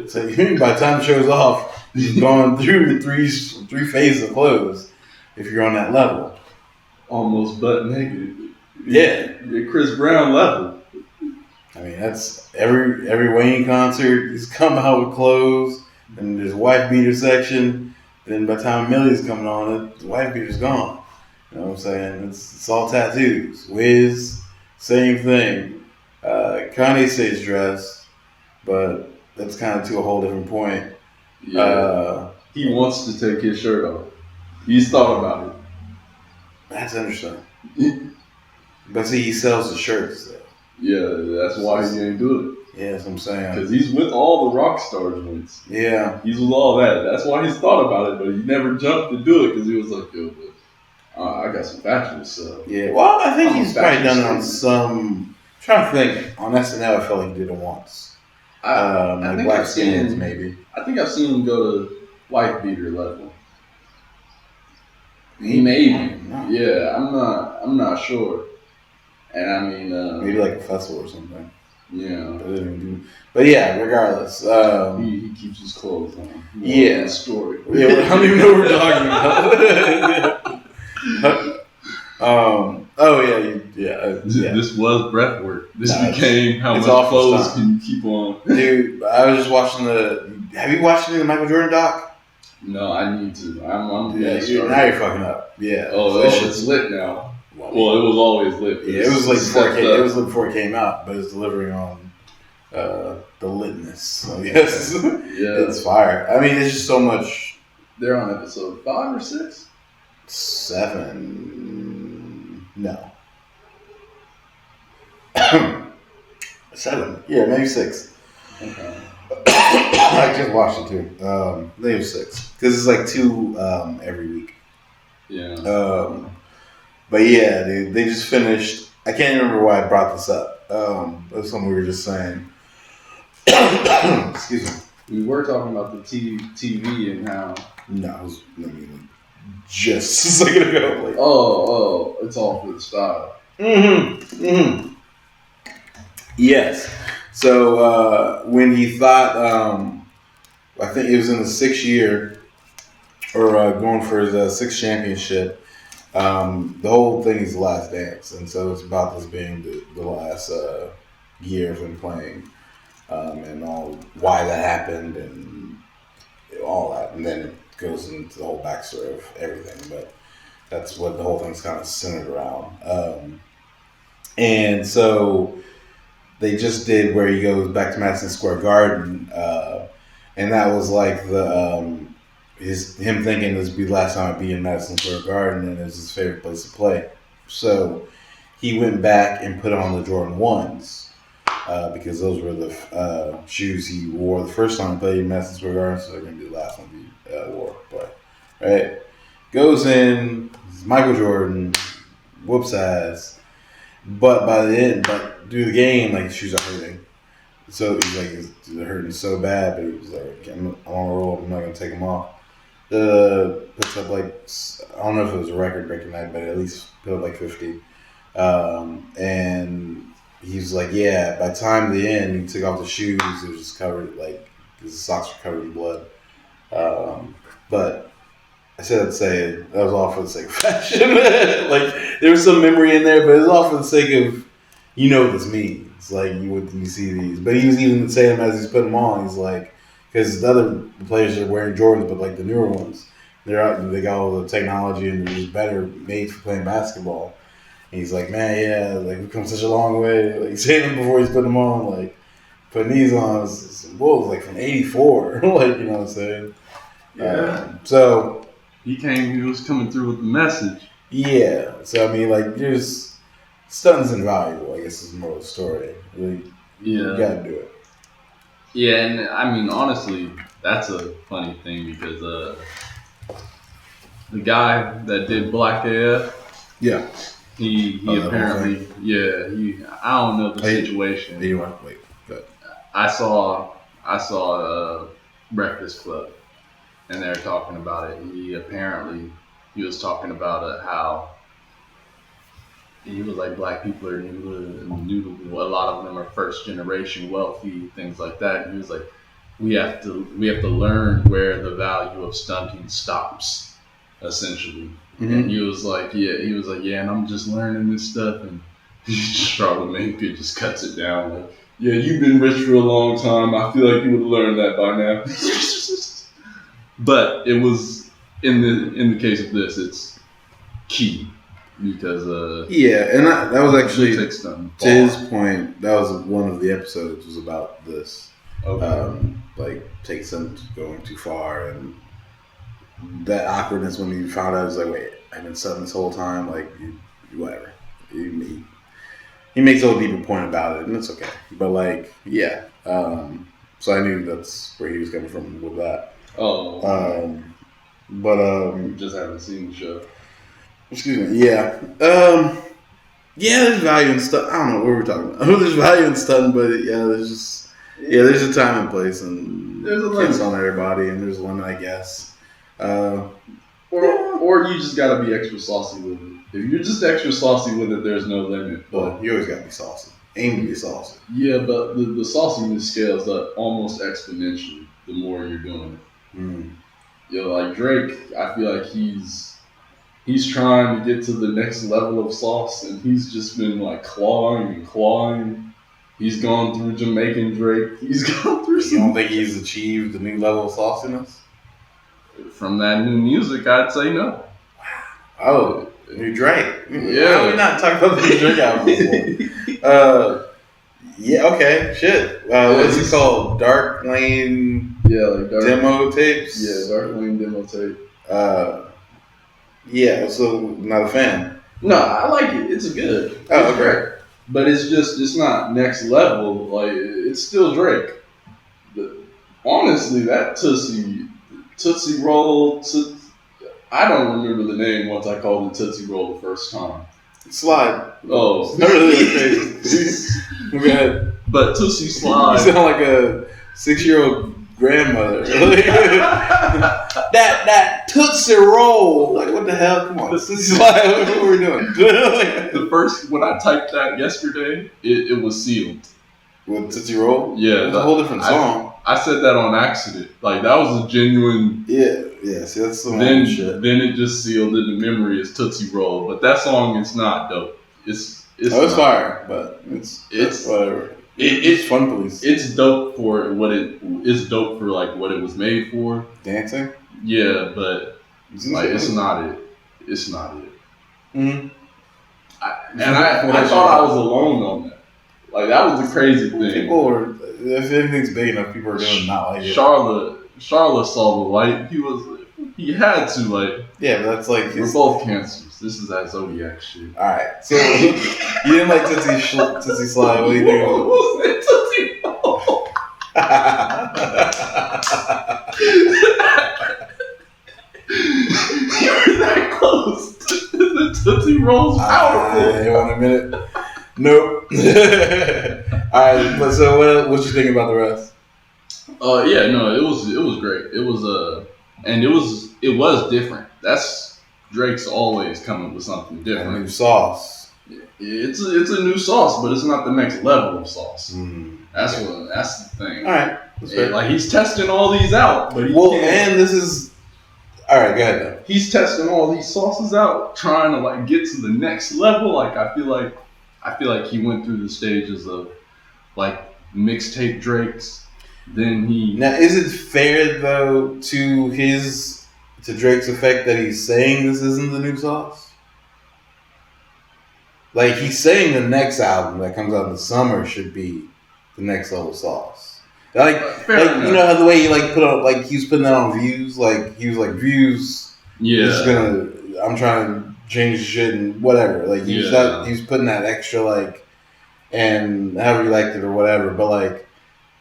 So by the time the show's off, you've gone through three phases of clothes. If you're on that level, almost butt naked. Yeah, Chris Brown level. I mean, that's every Wayne concert. He's come out with clothes, and there's a wife beater section. Then by the time Millie's coming on, the wife beater's gone. You know what I'm saying? It's all tattoos. Wiz, same thing. Kanye stays dressed, but that's kind of to a whole different point. Yeah. He wants to take his shirt off. He's thought about it. That's interesting. But see, he sells the shirts, though. Yeah, that's why he ain't do it. Yeah, that's what I'm saying. Because he's with all the rock stars once. Yeah. He's with all that. That's why he's thought about it, but he never jumped to do it because he was like, yo, but I got some bachelors, so. Yeah, well, I think he's probably done it on some. I'm trying to think. On SNL, I felt like he did it once. I think Black I've seen Skins, maybe. I think I've seen him go to wife beater level. He maybe. Yeah, I'm not sure. And I mean, maybe like a festival or something. Yeah. But yeah, regardless. He keeps his clothes on. Yeah. Story. Yeah, I don't even know what we're talking about. Oh yeah. This was breath work. This became how much clothes can you keep on. Dude, I was just watching have you watched any of the Michael Jordan doc? No, I need to. I'm now you're fucking up. Yeah. Oh, it's lit now. Well, it was always lit. Yeah, it was like before it came out, but it's delivering on the litness. I guess. Yeah, it's fire. I mean, it's just so much. They're on episode 5 or 6. 7. No. 7. Yeah, maybe 6. Okay. I just watched it too. Maybe 6 because it's like 2 every week. Yeah. But yeah, they just finished. I can't remember why I brought this up. That's something we were just saying. Excuse me. We were talking about the TV and how. No, I was just a second ago. It's all for the style. Yes. So when he thought, I think it was in the 6th year, or going for his 6th championship. The whole thing is The Last Dance, and so it's about this being the last year of him playing, and all why that happened and all that, and then it goes into the whole backstory of everything. But that's what the whole thing's kind of centered around. And so they just did where he goes back to Madison Square Garden, and that was like him thinking this would be the last time I'd be in Madison Square Garden, and it was his favorite place to play. So he went back and put on the Jordan 1s because those were the shoes he wore the first time he played in Madison Square Garden, so they're going to be the last one he wore. But, right? Goes in, Michael Jordan, whoops ass, but by the end, through the game, the shoes are hurting. So he's like, they're hurting so bad, but he was like, I'm on a roll, I'm not going to take them off. Puts up I don't know if it was a record breaking night, but at least put up 50. And he's like, yeah, by the time of the end, he took off the shoes, it was just covered, his socks were covered in blood. But I said I'd say that was all for the sake of fashion. There was some memory in there, but it was all for the sake of, what this means. You see these. But he was even saying them as he's putting them on. He's like, because the other players are wearing Jordans, but the newer ones. They got all the technology and they're just better made for playing basketball. And he's like, man, yeah, like we've come such a long way. Like saying them before he's putting them on, like putting these on some Bulls like from '84. Like, you know what I'm saying? Yeah. So he was coming through with the message. Yeah. So I mean, like, there's stunting's invaluable. I guess is the moral of the story. You gotta do it. Yeah, and I mean, honestly, that's a funny thing because the guy that did Black AF, yeah, he apparently, I don't know the situation. You want wait? Good. I saw Breakfast Club, and they're talking about it. He was talking about how he was like, black people are new. A lot of them are first generation wealthy, things like that. And he was like, we have to learn where the value of stunting stops, essentially. Mm-hmm. And he was like, and I'm just learning this stuff. And Charlamagne just cuts it down like, yeah, you've been rich for a long time. I feel like you would have learned that by now. But it was in the case of this, it's key. Because and that was actually to his point. That was one of the episodes was about this. Okay. Like take something going too far and that awkwardness when you found out. It was like, wait, I've been studying this whole time. Like whatever. He makes a deeper point about it, and it's okay. But like, yeah. So I knew that's where he was coming from with that. Oh. But just haven't seen the show. Excuse me. Yeah. There's value in stuff. I don't know what we're talking about. There's value in stuff, but there's a time and place, and there's a limit on everybody, and there's a limit, I guess. Or you just gotta be extra saucy with it. If you're just extra saucy with it, there's no limit. But you always gotta be saucy. Aim to be saucy. Yeah, but the sauciness scales up almost exponentially the more you're doing it. Mm. Like Drake, I feel like he's trying to get to the next level of sauce, and he's just been like clawing. He's gone through Jamaican Drake. He's gone through. You don't think he's achieved the new level of sauciness? From that new music, I'd say no. Oh, new Drake. Yeah, we're not talking about the new Drake album before. Yeah. Okay. Shit. What's it called? Dark Lane. Yeah, like demo tapes. Yeah, Dark Lane demo tape. Yeah, so not a fan. No, I like it. It's good. Oh, okay. But it's not next level. Like, it's still Drake. But honestly, that Tootsie Roll, I don't remember the name once I called it Tootsie Roll the first time. Slide. Oh. It's not really crazy. Go ahead. But Tootsie Slide. You sound like a 6-year-old grandmother. that Tootsie Roll. Like, what the hell? Come on. Tootsie Slide. What are we doing? When I typed that yesterday, it was sealed. With Tootsie Roll? Yeah. It's a whole different song. I said that on accident. Like, that was a genuine... Yeah. See, that's some shit. Then it just sealed in the memory as Tootsie Roll. But that song is not dope. It's fire, but it's whatever. It's Fun Police. It's dope for what it's dope for like what it was made for. Dancing? Yeah, but like it's not it. It's not it. Mm-hmm. I thought I was alone on that. Like that was the crazy thing. People are, if anything's big enough, people are gonna not like it. Charlotte saw the light. He had to like. Yeah, but that's like we're both cancers. This is that zodiac shit. All right, so you didn't like Tootsie Slide. What do you think? What was it? Tootsie Roll. You're that close. The Tootsie Roll's powerful. You want a minute? Nope. All right, but so what you think about the rest? Yeah, no, it was great. It was and it was different. That's Drake's always coming with something different. A new sauce. It's a new sauce, but it's not the next level of sauce. That's the thing. All right, like he's testing all these out, but and this is all right. Go ahead. Though. He's testing all these sauces out, trying to like get to the next level. Like I feel like he went through the stages of like mixtape Drakes. Then now is it fair though to to Drake's effect that he's saying this isn't the new sauce. Like he's saying the next album that comes out in the summer should be the next level sauce. Like you know how the way he like put on like he was putting that on views, like he was like views. Yeah, just gonna. I'm trying to change the shit and whatever. Like he was putting that extra like, and however you liked it or whatever. But like,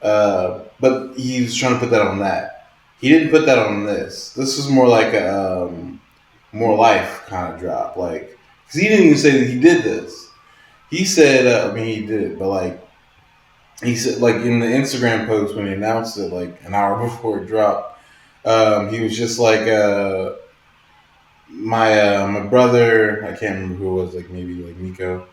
but he was trying to put that on that. He didn't put that on this. This was more like a more life kind of drop. Like, because he didn't even say that he did this. He said, I mean, he did it, but like, he said, like in the Instagram post when he announced it, like an hour before it dropped, he was just like, my brother, I can't remember who it was, like maybe like Nico.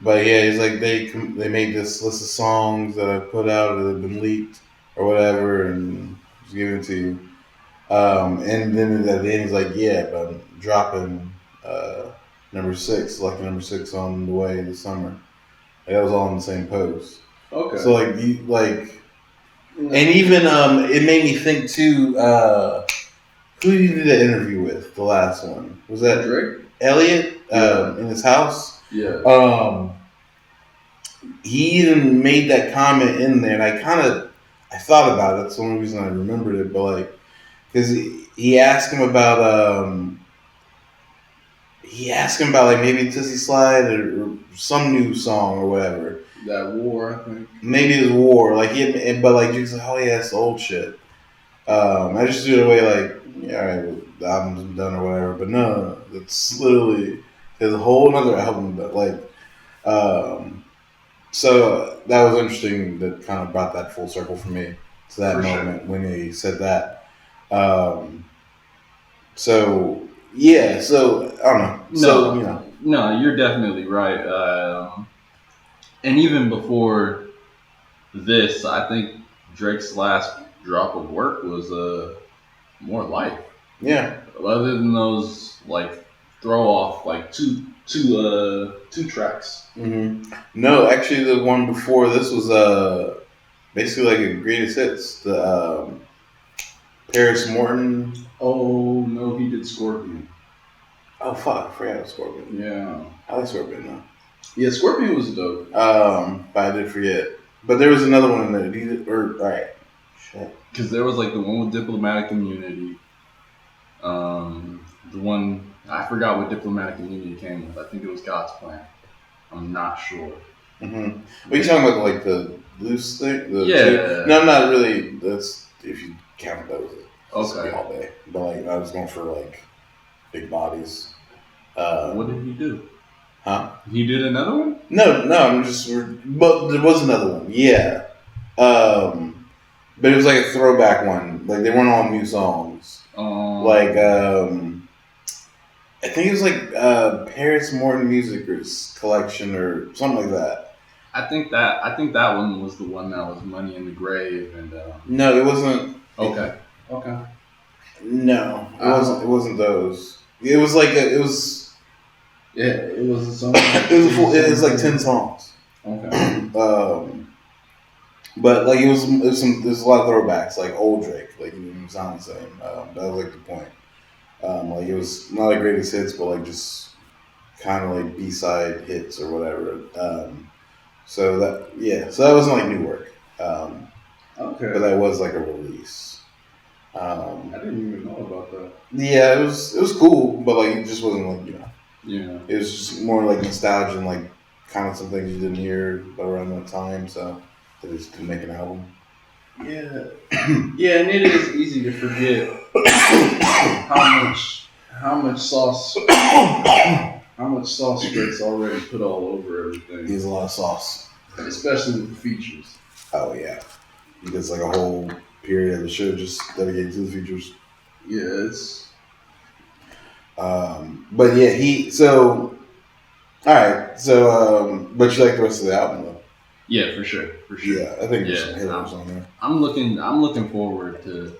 But yeah, he's like they made this list of songs that I put out that have been leaked or whatever, and just giving it to you. And then at the end, he's like, yeah, but I'm dropping number 6, lucky number 6 on the way this summer. Like, that was all in the same post. Okay. So like and even it made me think too. Who did you do the interview with? The last one was that Drake? Elliot in his house. Yeah. He even made that comment in there, and I thought about it. That's the only reason I remembered it. But like, because he asked him about like maybe Tootsie Slide or some new song or whatever. That War, I think. Maybe it was War. Like but like Drake's like, oh yeah, it's old shit. I just threw it away like, yeah, all right, well, the album's done or whatever. But no, it's literally there's a whole other album. But like, so that was interesting. That kind of brought that full circle for me to that moment when he said that. So yeah, so I don't know. No, so, you know. No, you're definitely right. And even before this, I think Drake's last drop of work was more life. Yeah. Other than those like throw off like two tracks. Mm-hmm. No, actually, the one before this was basically like a greatest hits. The Paris Morton. Oh no, he did Scorpion. Oh fuck, I forgot about Scorpion. Yeah, I like Scorpion though. Yeah, Scorpion was dope. But I did forget. But there was another one in there. Alright. Shit. Because there was like the one with Diplomatic Immunity. The one I forgot what Diplomatic Immunity came with. I think it was God's Plan. I'm not sure. Mm-hmm. Are you talking about like the loose thing? Yeah. No, not really. That's if you count those. Okay. All day. But like I was going for like big bodies. What did he do? Huh? He did another one? No. But there was another one. Yeah. But it was like a throwback one. Like they weren't all new songs. Like I think it was like Paris Morton Music Collection or something like that. I think that one was the one that was Money in the Grave and. No, it wasn't. Okay. No, it wasn't those. It was like it was. Yeah, it was a song. It was like 10 songs. Okay. But like there's a lot of throwbacks, like old Drake, like it didn't sound the same. That was like the point. Like it was not like greatest hits, but like just kind of like B-side hits or whatever. So that wasn't like new work. Okay. But that was like a release. I didn't even know about that. Yeah, it was cool, but like it just wasn't like Yeah. It was just more like nostalgia and like kind of some things you didn't hear around that time, so they just didn't make an album. Yeah. Yeah, and it is easy to forget how much sauce Drake's already put all over everything. There's a lot of sauce. Especially with the features. Oh yeah. Because like a whole period of the show just dedicated to the features. Yeah, it's but yeah, alright, so but you like the rest of the album though? Yeah, for sure. Yeah, I think there's some hitters on there. I'm looking forward to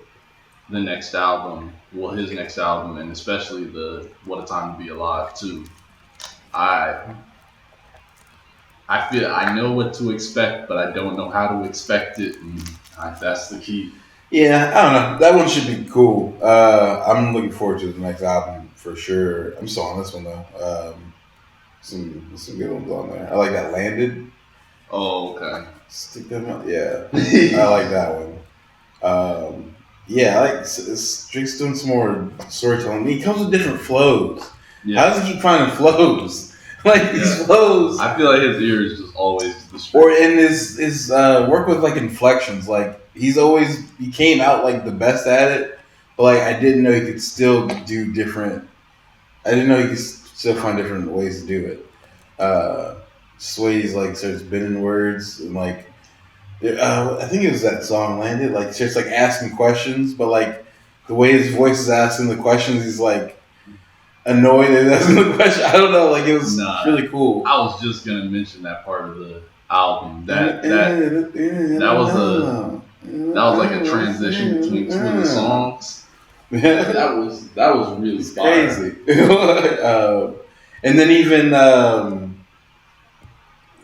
the next album. Well, his next album, and especially the What a Time to Be Alive too. I feel I know what to expect, but I don't know how to expect it, and that's the key. Yeah, I don't know. That one should be cool. I'm looking forward to the next album for sure. I'm still on this one though. Some good ones on there. I like that Landed. Oh, okay. Stick them out. Yeah, I like that one. Yeah, I like Drake's doing some more storytelling. He comes with different flows. Yeah. How does he keep finding flows? Like these flows. I feel like his ear is just always the Or in his work with like inflections, like he came out like the best at it, but like I didn't know he could still do different. I didn't know he could still find different ways to do it. Just the way he's like starts bending words and like I think it was that song Landed, like starts like asking questions, but like the way his voice is asking the questions, he's like annoyed that he's asking the question. I don't know, like it was really cool. I was just gonna mention that part of the album. That was like a transition between two of the songs. That was really crazy. And then even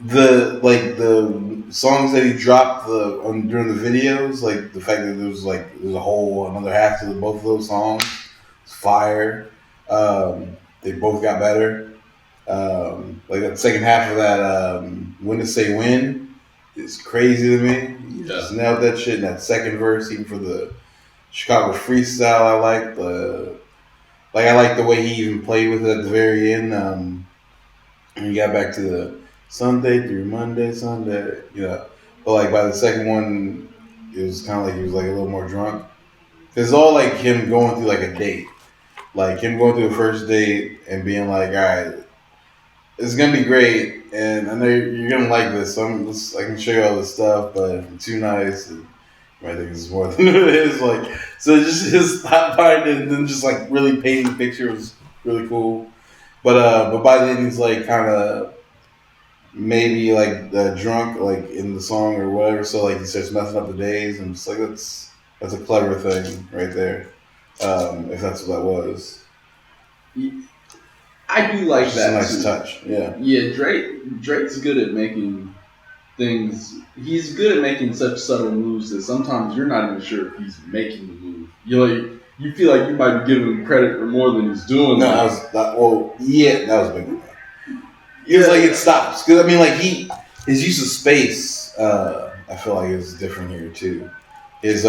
the songs that he dropped during the videos, like the fact that there's a whole another half to both of those songs, it's fire. They both got better. Like the second half of that, When to Say When, is crazy to me. He just nailed that shit in that second verse, even for the Chicago freestyle. I like the way he even played with it at the very end. And he got back to the Sunday through Monday, Sunday, But like by the second one, it was kind of like he was like a little more drunk. Cause it's all like him going through like a date, like him going through a first date and being like, all right, it's gonna be great, and I know you're gonna like this. So I can show you all this stuff, but if I'm too nice, and you might think it's more than it is. Like, so just his stop behind it and then just like really painting the picture was really cool. But by then he's like kind of maybe like drunk like in the song or whatever. So like he starts messing up the days, and it's like that's a clever thing right there. If that's what that was. I do like that. A nice touch. Yeah. Yeah, Drake's good at making things. He's good at making such subtle moves that sometimes you're not even sure if he's making the move. You feel like you might be giving him credit for more than he's doing. No, that was a big one. It's like it stops because I mean, like his use of space. I feel like is different here too. His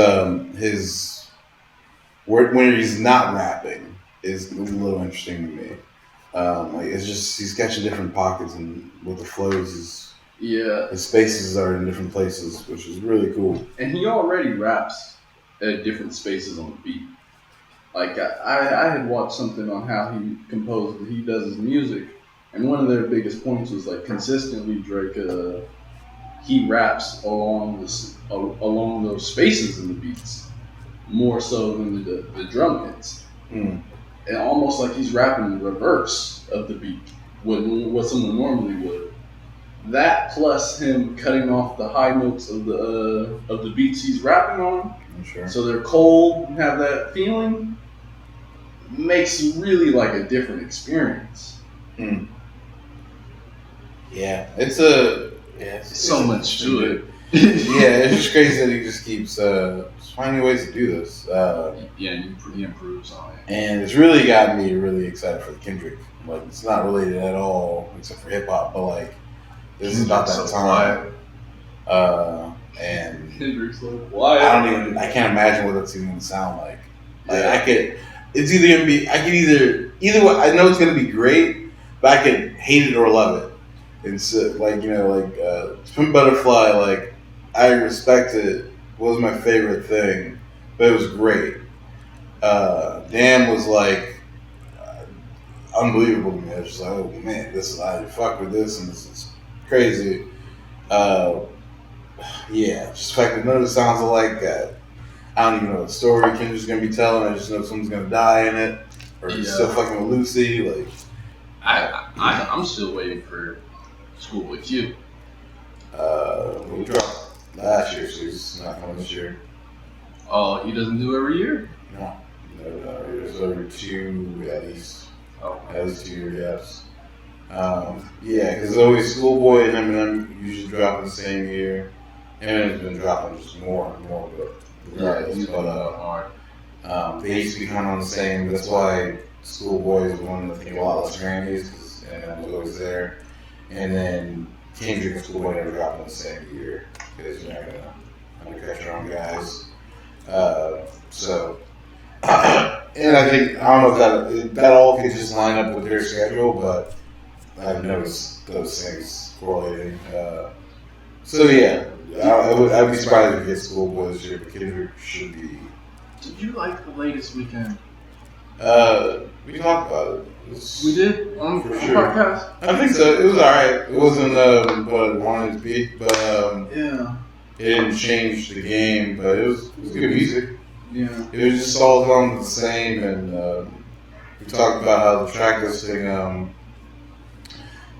when he's not rapping is a little interesting to me. Like it's just he's catching different pockets and with the flows his spaces are in different places, which is really cool. And he already raps at different spaces on the beat. Like I had watched something on how he does his music, and one of their biggest points was like consistently Drake he raps along those spaces in the beats more so than the drum hits. And almost like he's rapping in reverse of the beat, what someone normally would. That plus him cutting off the high notes of the beats he's rapping on, so they're cold and have that feeling, makes you really like a different experience. Yeah, it's so much to it. Yeah, it's just crazy that he just keeps finding ways to do this. He improves on it. And it's really got me really excited for the Kendrick. Like, it's not related at all, except for hip hop, but like, this is about that time. And Kendrick's so quiet. I can't imagine what it's even gonna sound like. Like it's either gonna be, either way, I know it's gonna be great, but I could hate it or love it. It's like, Pimp Butterfly, like, I respect it, was my favorite thing, but it was great. Damn was like unbelievable to me. I was just like, oh man, I fuck with this, and this is crazy. Just the fact that none of it sounds alike. I don't even know what story Kendrick's gonna be telling. I just know someone's gonna die in it, or he's still fucking with Lucy. Like, I'm still waiting for Schoolboy Q. We dropped last year, so he's not coming this year. Oh, he doesn't do every year? No, it's every two at least. Oh, at least 2 year gaps. Because always Schoolboy and Eminem usually drop in the same year. Eminem's been dropping just more and more, but regardless. They used to be kind of on the same. That's why Schoolboy won, I think, a lot less Grammys because Eminem was always there. And then Kendrick and Schoolboy never dropped in the same year because you're not gonna undercut your own guys. And I think I don't know if that all could just line up with their schedule, but I've noticed those things correlating. So yeah, I'd be surprised if we get Schoolboy this year, but Kendrick should be. Did you like the latest Weekend? We talked about it. We did on the podcast. I think so. It was alright. It wasn't what I wanted it to be, but yeah, it didn't change the game. But it was good music. Yeah, it was just all along the same, and we talked about how the track listing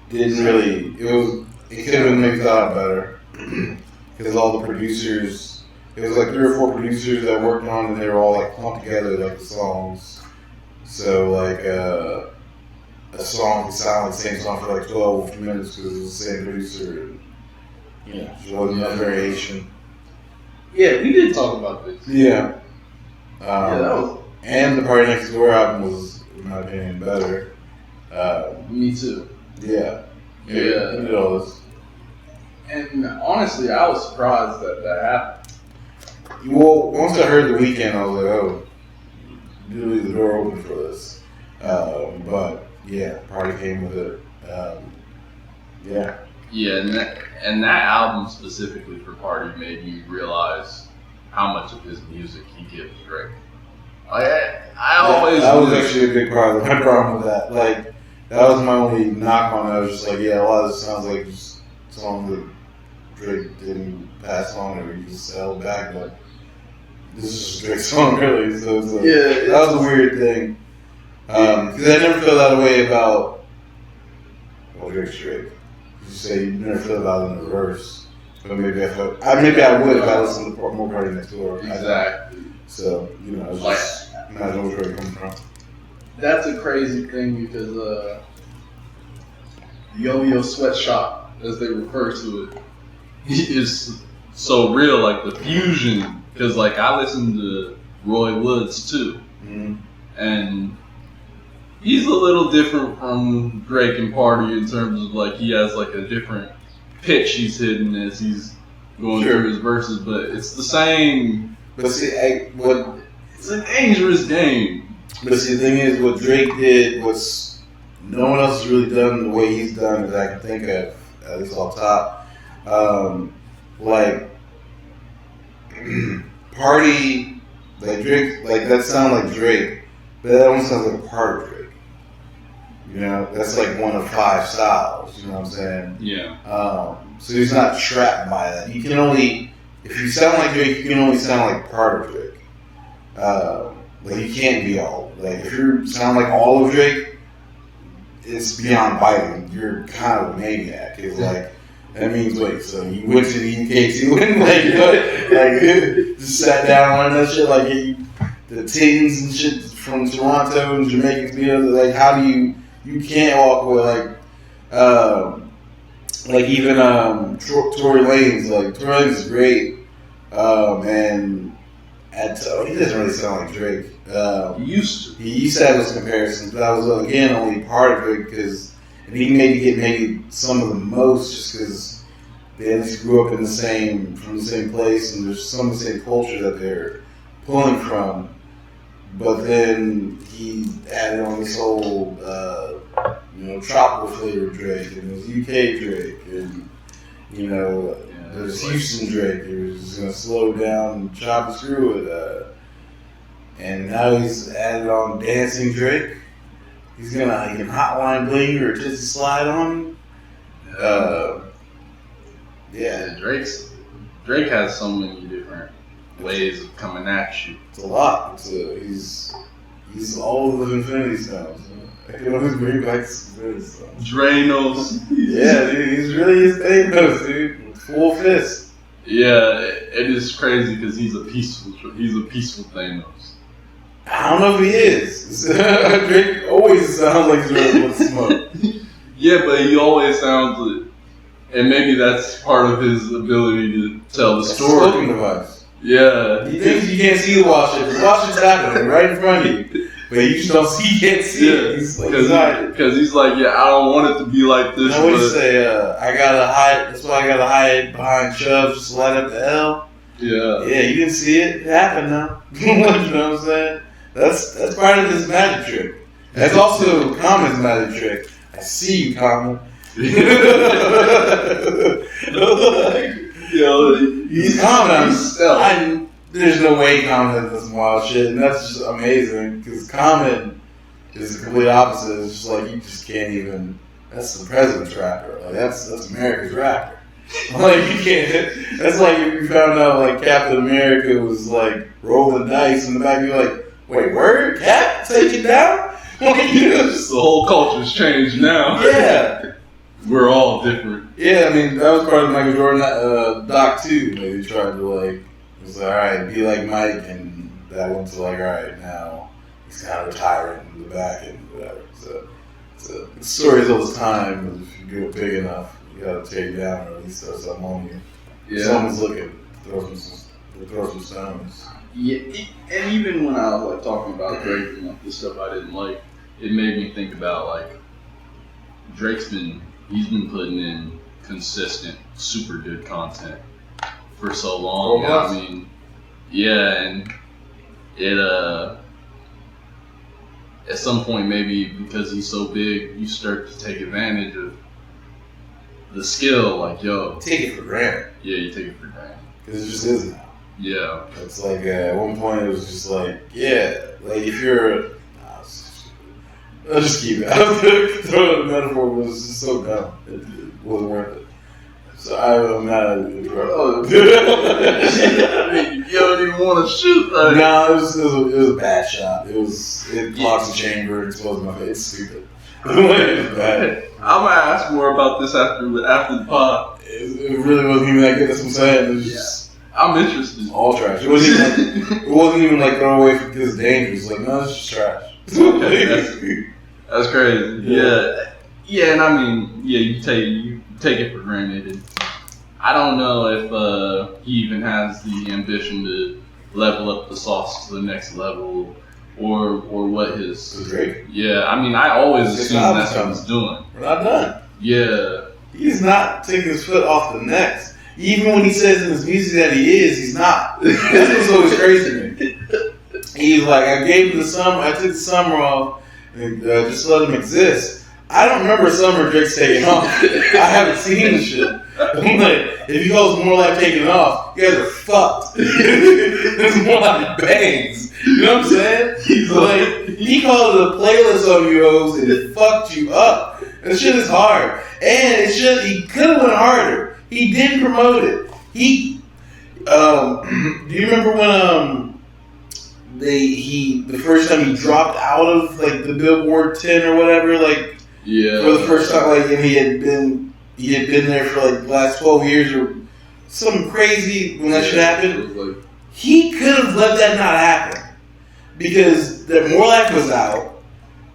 didn't really. It could have been maybe thought better because all the producers. It was like 3 or 4 producers that worked on it, and they were all like clumped together like the songs. So like a song could sound like the same song for like 12 minutes because it was the same producer. And, there wasn't enough variation. Yeah, we did talk about this. Yeah. That was. And the Party Next Door album was, in my opinion, better. Me too. Yeah. Yeah. You did all this. And honestly, I was surprised that happened. Well, once I heard The Weeknd, I was like, oh, you leave the door open for this. But yeah, Party came with it. Yeah. Yeah, and that album specifically for Party made me realize how much of his music he gives Drake. I always that was actually a big part of my problem with that. Like, that was my only knock on it. I was just like, yeah, a lot of this sounds like just songs that Drake didn't pass on or he just held back, but this is just a Drake song, really. So it's like, that was a weird thing. Because I never felt that way about Drake's Drake. You say you never feel about it in the verse, but maybe I would if I listened to more Party Next Door. Exactly. So it's just not know where it comes from. That's a crazy thing because Yo-Yo Sweatshop, as they refer to it, is so real. Like the fusion, because like I listened to Roy Woods too, and he's a little different from Drake and Party in terms of like he has like a different pitch he's hitting as he's going through his verses, but it's the same. But see, it's a dangerous game. But see, the thing is, what Drake did was no one else has really done the way he's done that I can think of, at least off top. Like Party, like Drake, like that sound like Drake, but that almost sounds like a part of Drake. That's like one of 5 styles. You know what I'm saying? Yeah. So he's not trapped by that. You can only, if you sound like Drake, you can only sound like part of Drake. Like you can't be all. Like if you sound like all of Drake, it's beyond biting. You're kind of a maniac. It's like that means wait. So you went to the UK too and like just sat down on that shit like the Tings and shit from Toronto and Jamaicans. Like how do you can't walk away like even Tory Lanez. Like Tory Lanez is great, and he doesn't really sound like Drake. He used to have those comparisons, but that was again only part of it because he maybe get some of the most just because they at least grew up from the same place and there's some of the same culture that they're pulling from. But then he added on this whole tropical flavor Drake and there's UK Drake and there's Houston Drake who's gonna slow down and chop and screw it. And now he's added on Dancing Drake. He's gonna Hotline Bling or Tootsie Slide on. Drake has so many different ways of coming at you. It's a lot. He's all of Infinity Stones. I can always bring back Infinity Stones. Drainos. Yeah, dude, he's really his Thanos, dude. Full fist. Yeah, it is crazy because he's a peaceful Thanos. I don't know if he is. Drake always sounds like he's really with smoke. Yeah, but he always sounds like, and maybe that's part of his ability to tell the story. Smoking device. Yeah. He thinks you can't see the wild shit. The wild shit's happening right in front of you. But you just don't see, you can't see it. He's like, because he's like, yeah, I don't want it to be like this. What do you say? I gotta hide. That's why I gotta hide behind Chubb just to light up the L. Yeah. Yeah, you didn't see it. It happened now. You know what I'm saying? That's part of his magic trick. That's also Common's magic trick. I see you, Common. He's Common. There's no way Common does some wild shit, and that's just amazing because Common is the complete opposite. It's just like you just can't even. That's the president's rapper. Like that's America's rapper. Like you can't. That's like if you found out like Captain America was like rolling dice in the back. You're like, wait, word? Cap take it down? The whole culture's changed now. Yeah. We're all different. Yeah, I mean that was part of Michael Jordan doc too. Like he tried to like. It was like, all right, be like Mike, and that went to like, all right, now he's kind of retiring in the back and whatever. So the stories all the time. If you get big enough, you gotta take it down or at least throw something on you. Yeah. Someone's looking, throw some stones. Yeah, and even when I was like talking about Drake and like the stuff I didn't like, it made me think about like he's been putting in consistent, super good content for so long. I mean, yeah, and it at some point maybe because he's so big, you start to take advantage of the skill. Like, yo, Take it for granted. Yeah, you take it for granted Because it just is now. Yeah, It's like at one point it was just like, yeah, like if you're I'll just keep it. The metaphor was just so dumb. It wasn't worth it. So I'm not interrupted. You don't even want to shoot. Like. No, it was a bad shot. It blocks the chamber and explodes my face. It's stupid. It was bad. I'm gonna ask more about this after the pod. It really wasn't even that good. That's what I'm saying. It was just I'm interested. all trash. It wasn't even like throw away because it's dangerous. Like no, it's just trash. That's crazy. Yeah, and I mean, yeah, you take it for granted. And I don't know if he even has the ambition to level up the sauce to the next level, or what his. Great. Yeah, I mean, I always assumed that's what he's doing. We're not done. Yeah. He's not taking his foot off the next. Even when he says in his music that he is, he's not. That's what's always crazy to me. He's like, I gave him the summer, I took the summer off, and just let him exist. I don't remember a summer Drake's taking off. I haven't seen the shit. I'm like, if you call it more like taking off, you guys are fucked. It's more like bangs. You know what I'm saying? He's like, he called it a playlist on you hoes and it fucked you up. That shit is hard. And he could have went harder. He didn't promote it. Do you remember when the first time he dropped out of like the Billboard 10 or whatever, like for the first time, like, and he had been there for like the last 12 years or something crazy when that shit happened. Like, he could have let that not happen because the More Life was out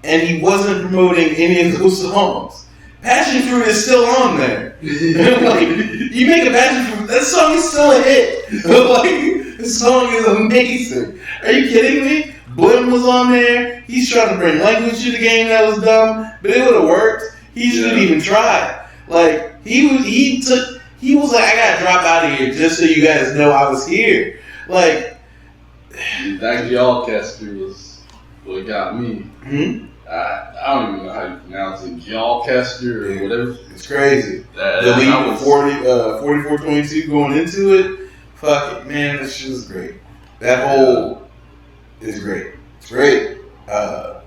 and he wasn't promoting any of those songs. Passion Fruit is still on there. Like, you make a Passion Fruit, that song is still a hit. Like, this song is amazing. Are you kidding me? Blim was on there. He's trying to bring language to the game that was dumb, but it would have worked. He shouldn't even try. Like, he was like, I gotta drop out of here just so you guys know I was here. Like, that Y'all-caster was what got me. Mm-hmm. I don't even know how you pronounce it, Y'all-caster or whatever. It's crazy. The lead 44-22 going into it. Fuck it, man. This shit is great. That whole is great. It's great. What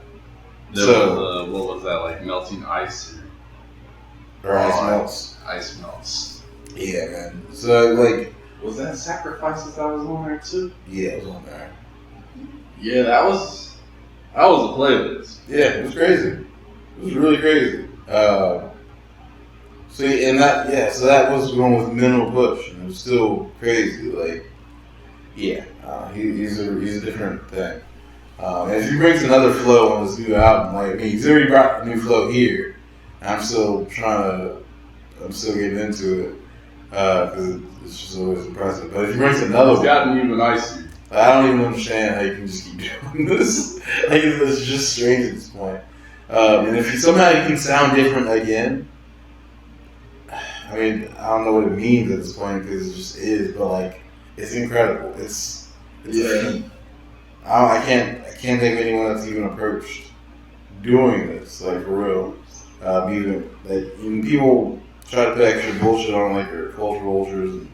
was that, like melting ice or ice melts? Ice melts. Yeah, man. So like, was that Sacrifices that was on there too? Yeah, it was on there. Yeah, that was a playlist. Yeah, it was crazy. It was really crazy. So that was going with Minimal Push, and it was still crazy. Like, yeah, he's a different thing. And if he brings another flow on this new album, like, I mean, he's already brought a new flow here. I'm still getting into it. because it's just always impressive. But if he brings another It's one, gotten even icier. I don't even understand how you can just keep doing this. Like, it's just strange at this point. And if somehow you can sound different again, I mean, I don't know what it means at this point because it just is, but like, it's incredible. It's a feat. I can't think of anyone that's even approached doing this, like, for real. Even like, when people try to put extra bullshit on, like, their culture vultures and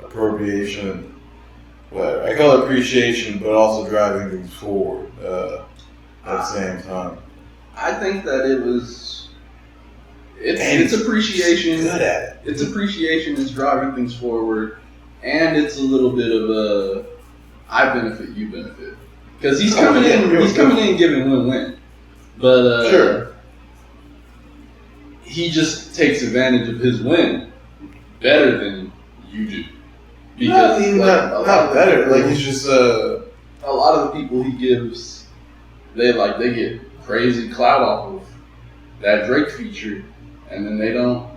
appropriation and whatever. I call it appreciation, but also driving things forward at the same time. I think that it was. It's appreciation. Good at it. It's appreciation. It's driving things forward, and it's a little bit of a I benefit, you benefit, because he's coming in. He's coming in giving win-win, but Sure. He just takes advantage of his win better than you do. Because not better. Like, he's just a lot of the people he gives, they get crazy clout off of that Drake feature, and then they don't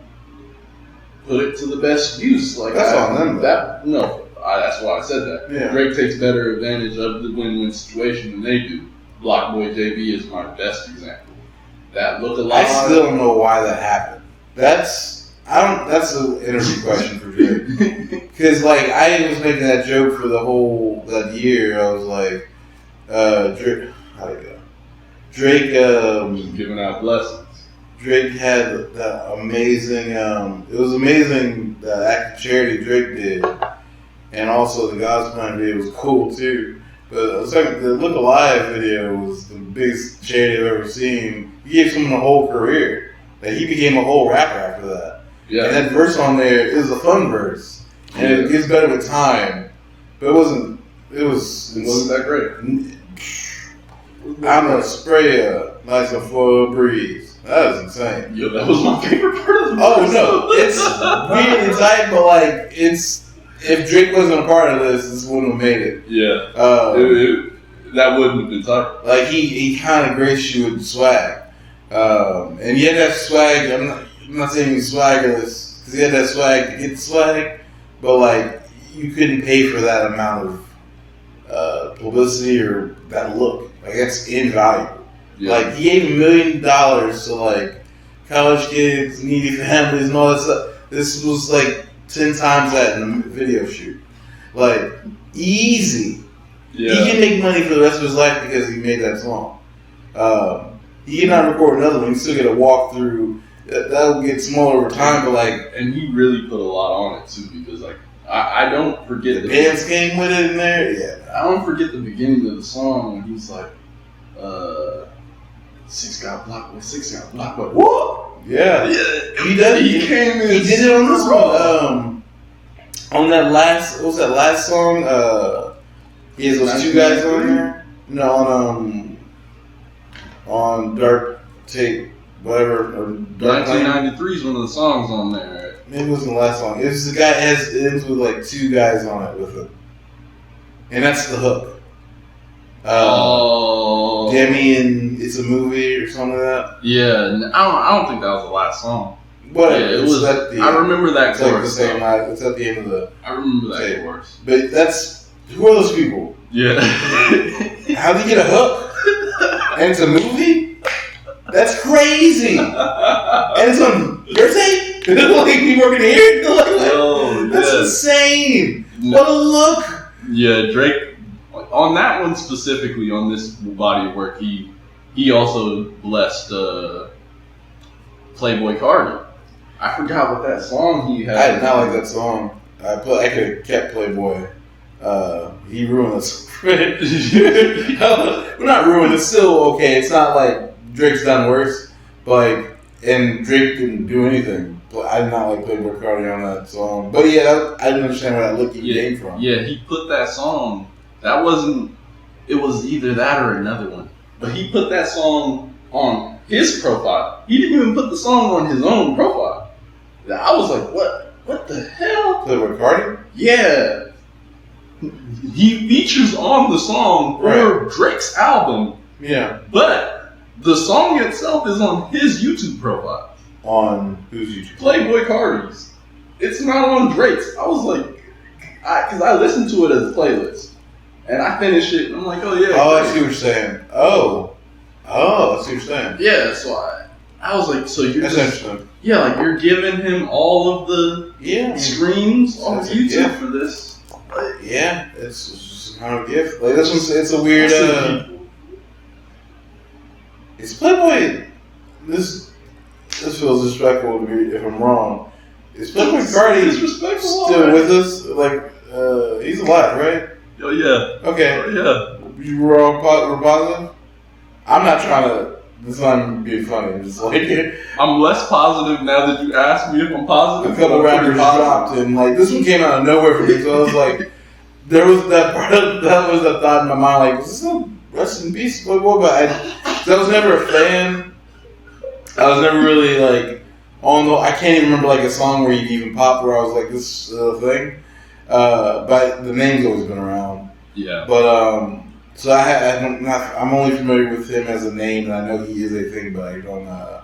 put it to the best use. Like, that's on them. That's why I said that. Yeah. Drake takes better advantage of the win-win situation than they do. Block Boy JB is my best example. That look alike. I still don't know why that happened. That's an interview question for Drake. Because, like, I was making that joke for that year. I was like, Drake, how'd it go? Drake, just giving out blessings. Drake had that amazing, it was amazing the act of charity Drake did. And also the God's Plan video was cool too. But the Look Alive video was the biggest charity I've ever seen. He gave someone a whole career. Like, he became a whole rapper after that. Yeah. And that verse on there is a fun verse. And it gets better with time. But it wasn't that great. I'm gonna spray a nice and full breeze. That was insane. Yo, that was my favorite part of the Oh no, it's weirdly tight, but like, if Drake wasn't a part of this wouldn't have made it. Yeah. That wouldn't have been tight. Like, he kind of graced you with swag. And he had that swag. I'm not saying he's swaggerless, because he had that swag to get the swag, but like, you couldn't pay for that amount of publicity or that look. Like, that's invaluable. Yeah. Like, he gave $1 million to like college kids, needy families, and all that stuff. This was like 10 times that in a video shoot. Like, easy. Yeah. He can make money for the rest of his life because he made that song. He cannot record another one. He still get a walkthrough. That'll get smaller over time, but like, and he really put a lot on it too, because like, I don't forget the dance game with it in there. Yeah, I don't forget the beginning of the song when he's like, "Six got blocked with." What? Yeah. He did. He came in. He did it on this one. On that last, what was that last song? He has those two guys on there. No, on Dark Tape, whatever. Or Dark 1993 is one of the songs on there. Maybe it wasn't the last song. It was the guy it ends with like two guys on it with him, and that's the hook. Demi and It's a Movie or something like that. Yeah, I don't think that was the last song. But yeah, it was. I remember that it's chorus. Like the same night. It's at the end of the. I remember that chorus. But who are those people? Yeah. How do you get a hook? And it's a movie? That's crazy. And it's on your tape? Like, people are gonna hear it? Like, that's insane. No. What a look. Yeah, Drake, on that one specifically, on this body of work, he also blessed Playboy Cardi. I forgot what that song he had. I did not like that song. I could have kept Playboy. He ruined us. We're not ruined. It's still okay. It's not like Drake's done worse. But like, and Drake didn't do anything. But I did not like Playboy Cardi on that song. But yeah, I didn't understand where that look came from. Yeah, he put that song. That wasn't. It was either that or another one. But he put that song on his profile. He didn't even put the song on his own profile. I was like, what? What the hell? Playboy Cardi? Yeah. He features on the song for Drake's album. Yeah. But the song itself is on his YouTube profile. On whose YouTube? Playboy Cardi's. it's not on Drake's. I was like, because I listened to it as a playlist, and I finished it, and I'm like, oh yeah. Oh, I see what you're saying. Oh, I see what you're saying. Yeah, so I was like, so you're That's just, interesting. yeah, like you're giving him all of the streams on That's a YouTube gift. for this. Like, Yeah, it's just kind of a gift. Like this one's, it's a weird. It's Playboy. This feels disrespectful to me if I'm wrong. Is Playboy Cardi disrespectful still with us? Like, he's alive, right? Oh yeah. Okay. Oh, yeah. You were all we're positive. I'm not trying to. This is not even being funny. I'm just like I'm less positive now that you asked me if I'm positive. a couple rappers dropped, and like this one came out of nowhere for me. So I was like, there was that part of that was that thought in my mind, like, is this a rest in peace Playboy? But I was never a fan. I was never really like on the. I can't even remember like a song where he even popped where I was like, this thing. But the name's always been around. Yeah. But so I'm only familiar with him as a name, and I know he is a thing, but I don't know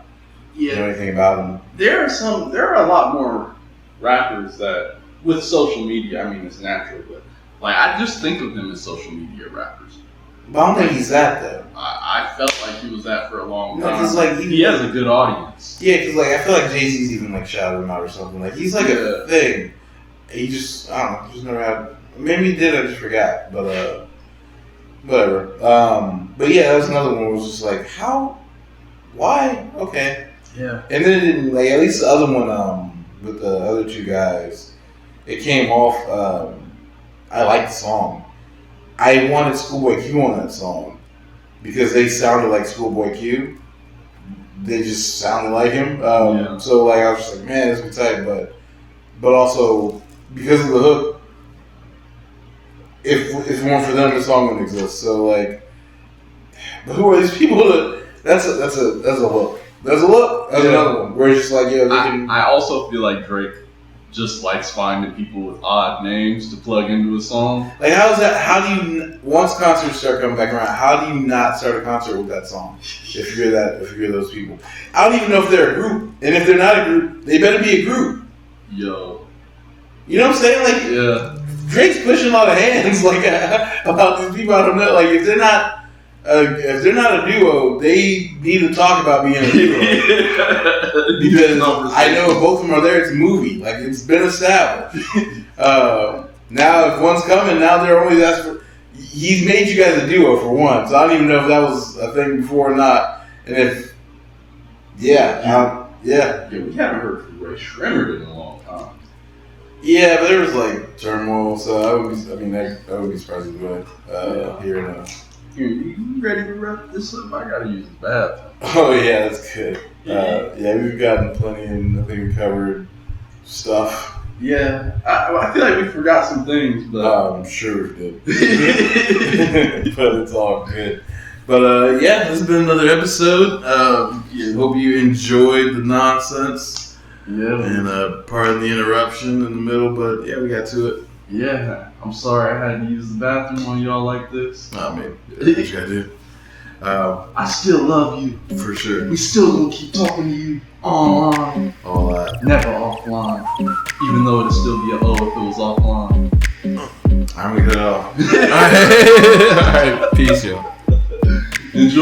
anything about him. There are a lot more rappers that with social media. I mean, it's natural, but like I just think of them as social media rappers. But I don't think he's that though. I felt like he was that for a long time. Because like he has a good audience. Yeah, because like I feel like Jay-Z's even like shouted him out or something. Like he's like a thing. He just I don't know. Just never had. Maybe he did. I just forgot. But whatever. But yeah, that was another one. Where it was just like how, why? Okay. Yeah. And then it didn't like at least the other one with the other two guys, it came off. I liked the song. I wanted Schoolboy Q on that song because they sounded like Schoolboy Q. They just sounded like him. So like I was just like, man, this is tight, but also because of the hook, if it weren't for them, the song wouldn't exist. So like, but who are these people? That's a hook. That's a look. That's another one where it's just like, yeah, I also feel like Drake just likes finding people with odd names to plug into a song. Like, how's that? How do you once concerts start coming back around? How do you not start a concert with that song? If you're those people, I don't even know if they're a group, and if they're not a group, they better be a group. Yo, you know what I'm saying? Like, yeah, Drake's pushing a lot of hands, like about these people. I don't know. Like, if they're not a duo, they need to talk about being a duo. Because I know if both of them are there, it's a movie. Like, it's been established. Now, if one's coming, now they're only asking for. He's made you guys a duo for one, so I don't even know if that was a thing before or not. And if, we haven't heard from Ray Shrimmer in a long time. Yeah, but there was like turmoil, so I would be surprised if we would hear it. You ready to wrap this up? I gotta use the bathroom. Oh yeah, that's good. We've gotten plenty, and I think we covered stuff. Yeah, I feel like we forgot some things, but I'm sure we did. But it's all good. But this has been another episode. Hope you enjoyed the nonsense. Yeah. And pardon the interruption in the middle, but yeah, we got to it. Yeah, I'm sorry I had to use the bathroom on y'all like this. I mean, what you gotta do. I still love you. For sure. We still gonna keep talking to you online. All that. Never offline. Even though it'd still be a O if it was offline. I'm gonna get it off. All right, peace, y'all. Enjoy.